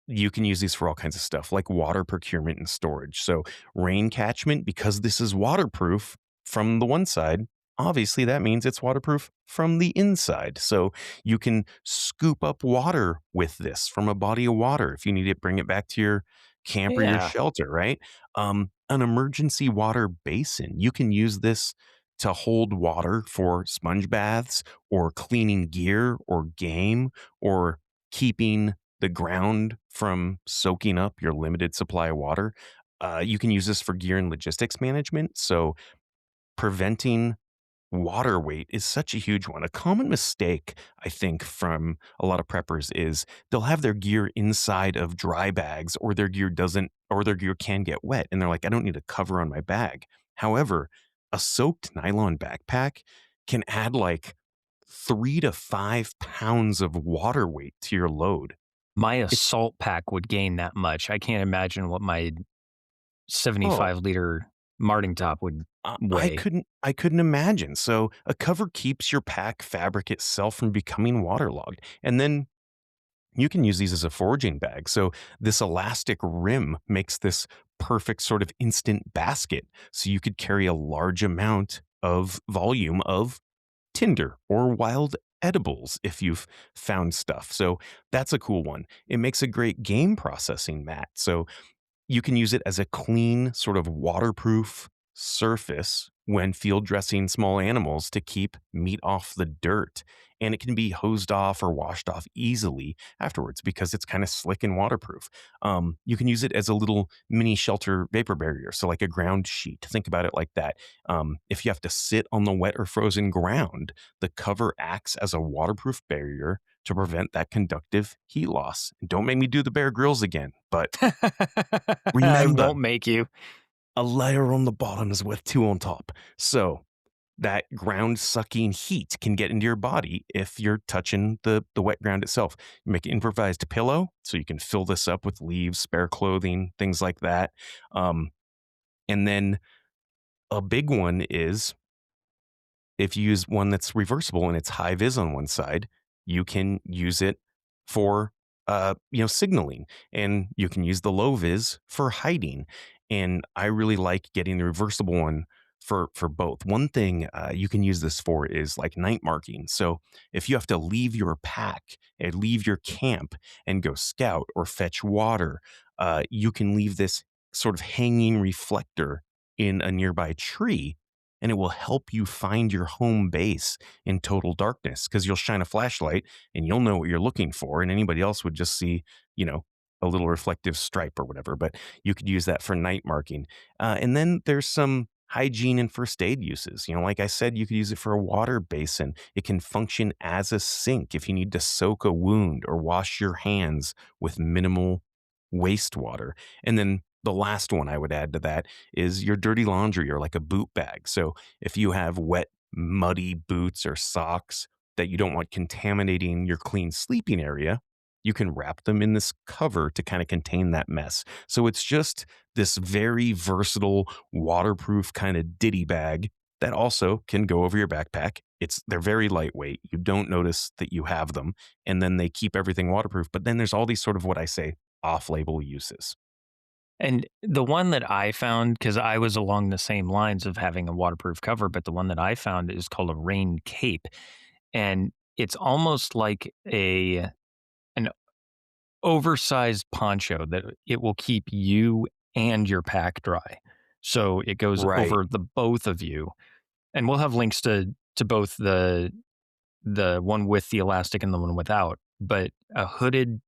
Speaker 4: you can use these for all kinds of stuff like water procurement and storage. So, rain catchment, because this is waterproof from the one side, obviously that means it's waterproof from the inside. So, you can scoop up water with this from a body of water if you need it, bring it back to your camp or your
Speaker 3: Yeah.
Speaker 4: shelter, right? An emergency water basin. You can use this to hold water for sponge baths or cleaning gear or game or keeping the ground from soaking up your limited supply of water. You can use this for gear and logistics management. So preventing water weight is such a huge one. A common mistake, I think, from a lot of preppers is they'll have their gear inside of dry bags, or their gear doesn't, or their gear can get wet. And they're like, I don't need a cover on my bag. However, a soaked nylon backpack can add like 3 to 5 pounds of water weight to your load.
Speaker 3: My
Speaker 4: It's
Speaker 3: assault pack would gain that much. I can't imagine what my
Speaker 4: oh,
Speaker 3: 75-liter Marting top would
Speaker 4: I
Speaker 3: weigh.
Speaker 4: couldn't imagine. So a cover keeps your pack fabric itself from becoming waterlogged. And then you can use these as a foraging bag. So this elastic rim makes this perfect sort of instant basket. So you could carry a large amount of volume of tinder or wild edibles if you've found stuff. So that's a cool one. It makes a great game processing mat. So you can use it as a clean, sort of waterproof surface when field dressing small animals to keep meat off the dirt. And it can be hosed off or washed off easily afterwards because it's kind of slick and waterproof. You can use it as a little mini shelter vapor barrier. So, like a ground sheet. Think about it like that. If you have to sit on the wet or frozen ground, the cover acts as a waterproof barrier to prevent that conductive heat loss. And don't make me do the Bear Grylls again, but
Speaker 3: I
Speaker 4: remember,
Speaker 3: won't make you.
Speaker 4: a layer on the bottom is worth two on top. So that ground sucking heat can get into your body if you're touching the wet ground itself. You make an improvised pillow so you can fill this up with leaves, spare clothing, things like that. Um, and then a big one is if you use one that's reversible and it's high vis on one side, you can use it for signaling, and you can use the low vis for hiding. And I really like getting the reversible one for both. One thing you can use this for is like night marking. So if you have to leave your pack and leave your camp and go scout or fetch water, you can leave this sort of hanging reflector in a nearby tree, and it will help you find your home base in total darkness because you'll shine a flashlight and you'll know what you're looking for, and anybody else would just see, you know, a little reflective stripe or whatever. But you could use that for night marking. And then there's some hygiene and first aid uses. Like I said, you could use it for a water basin. It can function as a sink if you need to soak a wound or wash your hands with minimal wastewater. And then the last one I would add to that is your dirty laundry or like a boot bag. So if you have wet, muddy boots or socks that you don't want contaminating your clean sleeping area, you can wrap them in this cover to kind of contain that mess. So it's just this very versatile, waterproof kind of ditty bag that also can go over your backpack. They're very lightweight. You don't notice that you have them, and then they keep everything waterproof. But then there's all these sort of what I say off-label uses.
Speaker 3: And the one that I found, because I was along the same lines of having a waterproof cover, but the one that I found is called a rain cape. And it's almost like an oversized poncho that it will keep you and your pack dry. So it goes
Speaker 4: Right.
Speaker 3: over the both of you. And we'll have links to both the one with the elastic and the one without. But a hooded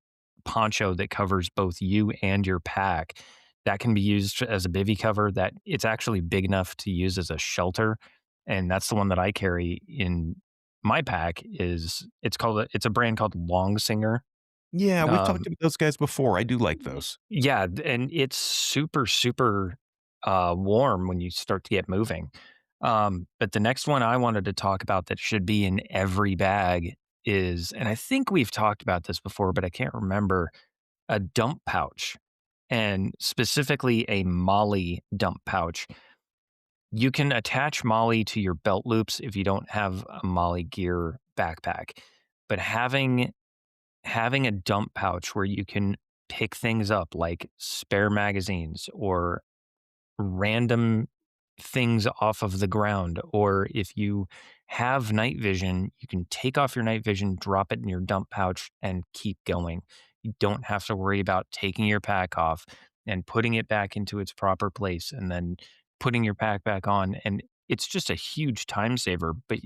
Speaker 3: poncho that covers both you and your pack that can be used as a bivy cover, that it's actually big enough to use as a shelter. And that's the one that I carry in my pack. It's a brand called Long Singer.
Speaker 4: Yeah, we've
Speaker 3: um
Speaker 4: talked about those guys before. I do like those.
Speaker 3: yeah, and it's super, super warm when you start to get moving. But the next one I wanted to talk about that should be in every bag is, and I think we've talked about this before, but I can't remember, a dump pouch, and specifically a Molly dump pouch. You can attach Molly to your belt loops if you don't have a Molly gear backpack, but having a dump pouch where you can pick things up like spare magazines or random things off of the ground, or if you have night vision, you can take off your night vision, drop it in your dump pouch, and keep going. You don't have to worry about taking your pack off and putting it back into its proper place and then putting your pack back on. And it's just a huge time saver. But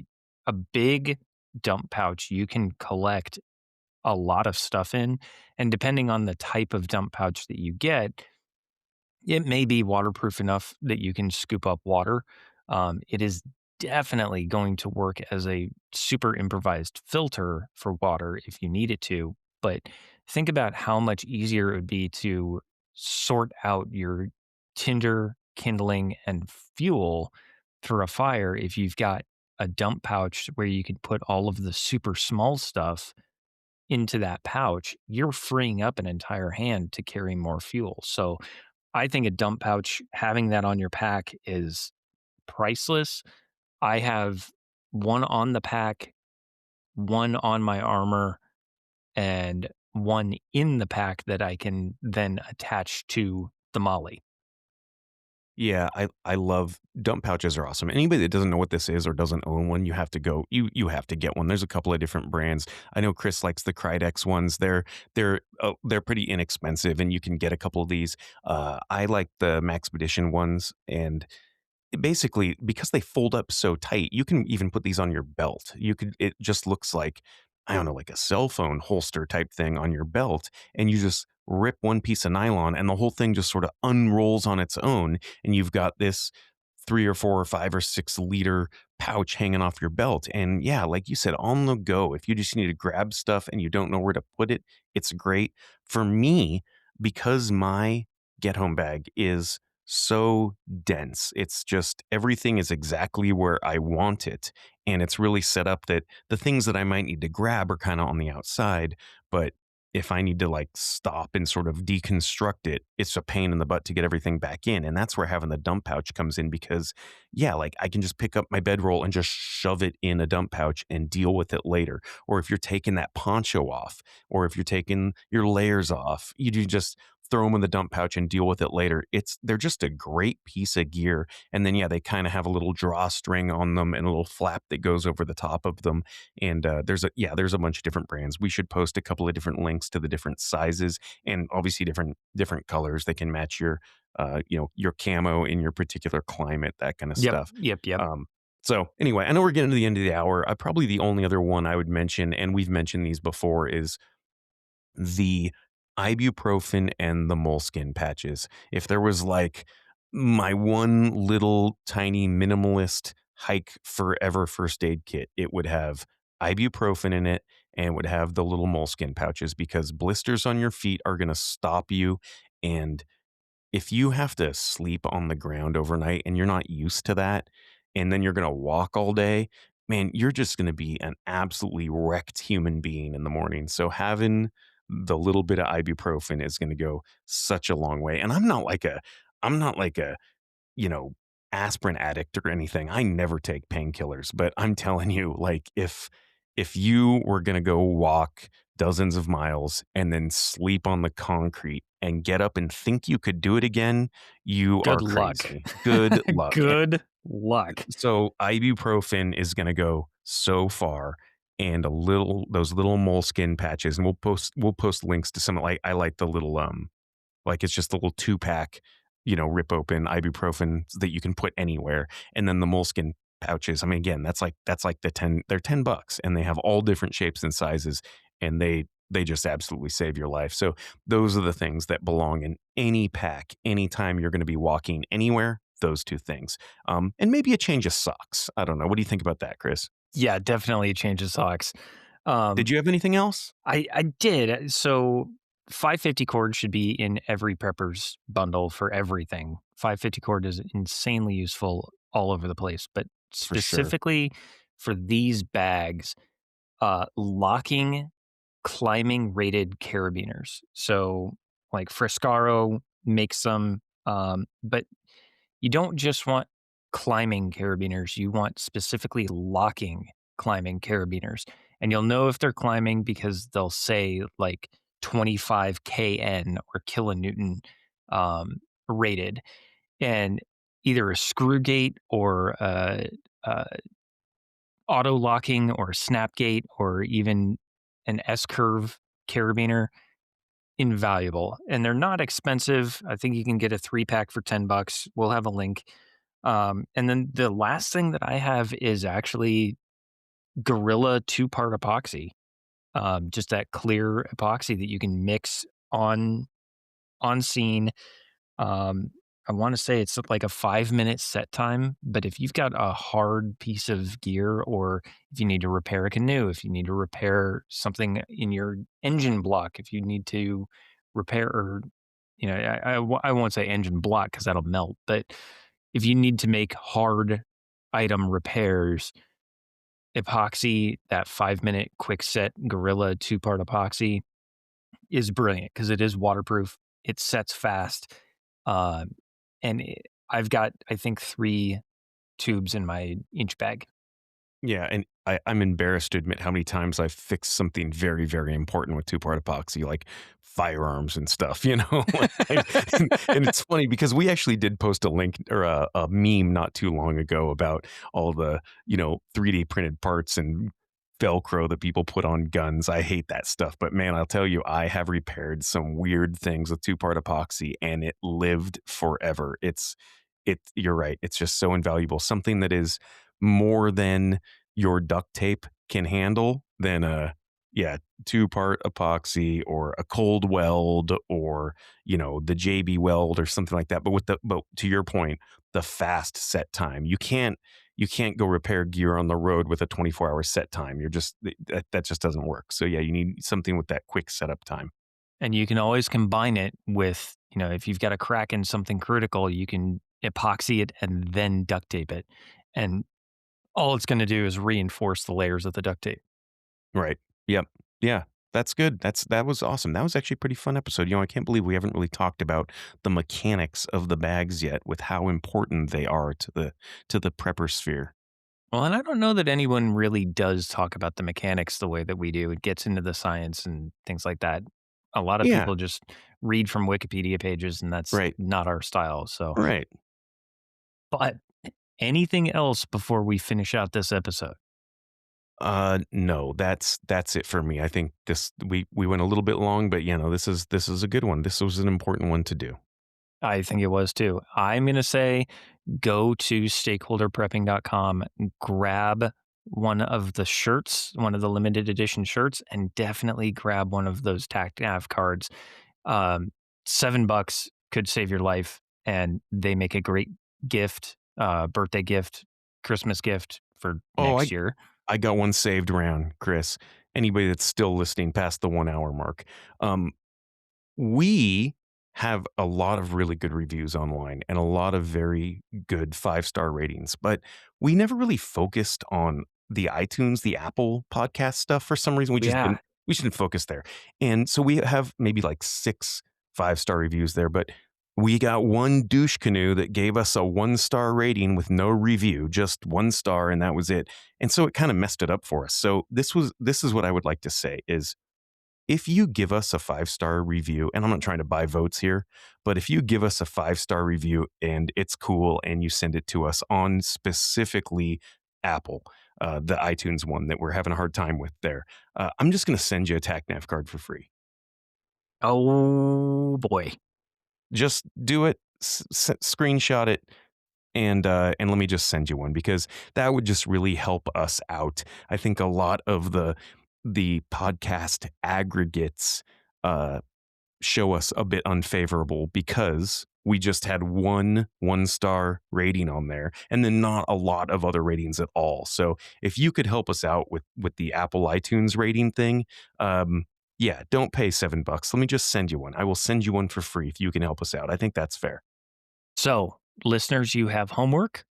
Speaker 3: a big dump pouch, you can collect a lot of stuff in. And depending on the type of dump pouch that you get, it may be waterproof enough that you can scoop up water. It is definitely going to work as a super improvised filter for water if you need it to. But think about how much easier it would be to sort out your tinder, kindling, and fuel for a fire if you've got a dump pouch where you can put all of the super small stuff into that pouch. You're freeing up an entire hand to carry more fuel. So I think a dump pouch, having that on your pack is priceless. I have one on the pack, one on my armor, and one in the pack that I can then attach to the Molly.
Speaker 4: Yeah, I love dump pouches are awesome. Anybody that doesn't know what this is or doesn't own one, you have to go. You have to get one. There's a couple of different brands. I know Chris likes the Krydex ones. They're pretty inexpensive, and you can get a couple of these. I like the Maxpedition ones, and basically because they fold up so tight, you can even put these on your belt. It just looks like, I don't know, like a cell phone holster type thing on your belt, and you just rip one piece of nylon and the whole thing just sort of unrolls on its own, and you've got this 3 or 4 or 5 or 6 liter pouch hanging off your belt. And yeah, like you said, on the go, if you just need to grab stuff and you don't know where to put it, it's great. For me, because my get home bag is so dense, it's just everything is exactly where I want it. And it's really set up that the things that I might need to grab are kind of on the outside. But if I need to like stop and sort of deconstruct it, it's a pain in the butt to get everything back in. And that's where having the dump pouch comes in because, yeah, like I can just pick up my bedroll and just shove it in a dump pouch and deal with it later. Or if you're taking that poncho off, or if you're taking your layers off, you do just throw them in the dump pouch and deal with it later. They're just a great piece of gear. And then yeah, they kind of have a little drawstring on them and a little flap that goes over the top of them. And there's a bunch of different brands. We should post a couple of different links to the different sizes and obviously different colors. They can match your camo in your particular climate, that kind of
Speaker 3: Yep,
Speaker 4: stuff.
Speaker 3: yep.
Speaker 4: So anyway, I know we're getting to the end of the hour. Probably the only other one I would mention, and we've mentioned these before, is the ibuprofen and the moleskin patches. If there was like my one little tiny minimalist hike forever first aid kit, it would have ibuprofen in it and would have the little moleskin pouches because blisters on your feet are going to stop you. And if you have to sleep on the ground overnight and you're not used to that, and then you're going to walk all day, man, you're just going to be an absolutely wrecked human being in the morning. So having the little bit of ibuprofen is going to go such a long way. And I'm not like a you know, aspirin addict or anything. I never take painkillers, but I'm telling you, like if you were going to go walk dozens of miles and then sleep on the concrete and get up and think you could do it again, you
Speaker 3: Good
Speaker 4: are
Speaker 3: luck.
Speaker 4: crazy. Good luck.
Speaker 3: Good luck.
Speaker 4: So ibuprofen is going to go so far, and those little moleskin patches, and we'll post links to some. Like I like the little like it's just a little 2 pack, rip open ibuprofen that you can put anywhere. And then the moleskin pouches. I mean, again, that's like they're $10 and they have all different shapes and sizes, and they just absolutely save your life. So those are the things that belong in any pack, anytime you're going to be walking anywhere, those two things. And maybe a change of socks. I don't know. What do you think about that, Chris?
Speaker 3: Yeah, definitely change of socks.
Speaker 4: Did you have anything else?
Speaker 3: I did. So 550 cord should be in every prepper's bundle for everything. 550 cord is insanely useful all over the place, but
Speaker 4: For sure.
Speaker 3: specifically for these bags, locking climbing rated carabiners. So like Frescaro makes them, but you don't just want climbing carabiners, you want specifically locking climbing carabiners. And you'll know if they're climbing because they'll say like 25 kN or kilonewton rated. And either a screw gate or a auto locking or a snap gate or even an S curve carabiner, invaluable. And they're not expensive. I think you can get a 3 pack for $10. We'll have a link. And then the last thing that I have is actually Gorilla 2-part epoxy. Just that clear epoxy that you can mix on scene. I want to say it's like a 5-minute set time, but if you've got a hard piece of gear, or if you need to repair a canoe, if you need to repair something in your engine block, if you need to repair, or I won't say engine block because that'll melt, but if you need to make hard item repairs, epoxy, that 5-minute quick set Gorilla 2-part epoxy is brilliant because it is waterproof. It sets fast. I've got, I think, 3 tubes in my inch bag.
Speaker 4: Yeah, and I'm embarrassed to admit how many times I've fixed something very, very important with 2-part epoxy. Like firearms and stuff, you know? And it's funny because we actually did post a link or a meme not too long ago about all the, 3D printed parts and Velcro that people put on guns. I hate that stuff. But man, I'll tell you, I have repaired some weird things with two-part epoxy and it lived forever. You're right. It's just so invaluable. Something that is more than your duct tape can handle than yeah, two-part epoxy or a cold weld or, the JB weld or something like that. But to your point, the fast set time. You can't go repair gear on the road with a 24-hour set time. That just doesn't work. So yeah, you need something with that quick setup time.
Speaker 3: And you can always combine it with, if you've got a crack in something critical, you can epoxy it and then duct tape it. And all it's going to do is reinforce the layers of the duct tape.
Speaker 4: Right. Yep. Yeah. That's good. That was awesome. That was actually a pretty fun episode. I can't believe we haven't really talked about the mechanics of the bags yet with how important they are to the prepper sphere.
Speaker 3: Well, and I don't know that anyone really does talk about the mechanics the way that we do. It gets into the science and things like that. A lot of
Speaker 4: Yeah.
Speaker 3: people just read from Wikipedia pages, and that's
Speaker 4: Right.
Speaker 3: not our style. So,
Speaker 4: Right.
Speaker 3: but anything else before we finish out this episode?
Speaker 4: No, that's it for me. I think we went a little bit long, but this is a good one. This was an important one to do.
Speaker 3: I think it was too. I'm going to say go to stakeholderprepping.com, grab one of the shirts, one of the limited edition shirts, and definitely grab one of those TACNAV cards. $7 could save your life, and they make a great gift, birthday gift, Christmas gift for
Speaker 4: Oh,
Speaker 3: next year.
Speaker 4: I got one saved around, Chris. Anybody that's still listening past the 1 hour mark. We have a lot of really good reviews online and a lot of very good 5-star ratings, but we never really focused on the iTunes, the Apple podcast stuff for some reason.
Speaker 3: Yeah.
Speaker 4: We just didn't focus there. And so we have maybe like 6 5-star reviews there, but we got one douche canoe that gave us a 1-star rating with no review, just 1 star, and that was it. And so it kind of messed it up for us. So this is what I would like to say is if you give us a 5-star review, and I'm not trying to buy votes here, but if you give us a 5-star review and it's cool and you send it to us on specifically Apple, the iTunes one that we're having a hard time with there, I'm just going to send you a TACNAV card for free.
Speaker 3: Oh boy.
Speaker 4: Just do it, screenshot it, and let me just send you one because that would just really help us out. I think a lot of the podcast aggregates show us a bit unfavorable because we just had one star rating on there and then not a lot of other ratings at all. So if you could help us out with the Apple iTunes rating thing, yeah, don't pay $7. Let me just send you one. I will send you one for free if you can help us out. I think that's fair.
Speaker 3: So, listeners, you have homework,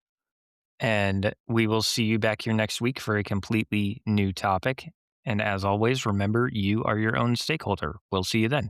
Speaker 3: and we will see you back here next week for a completely new topic. And as always, remember, you are your own stakeholder. We'll see you then.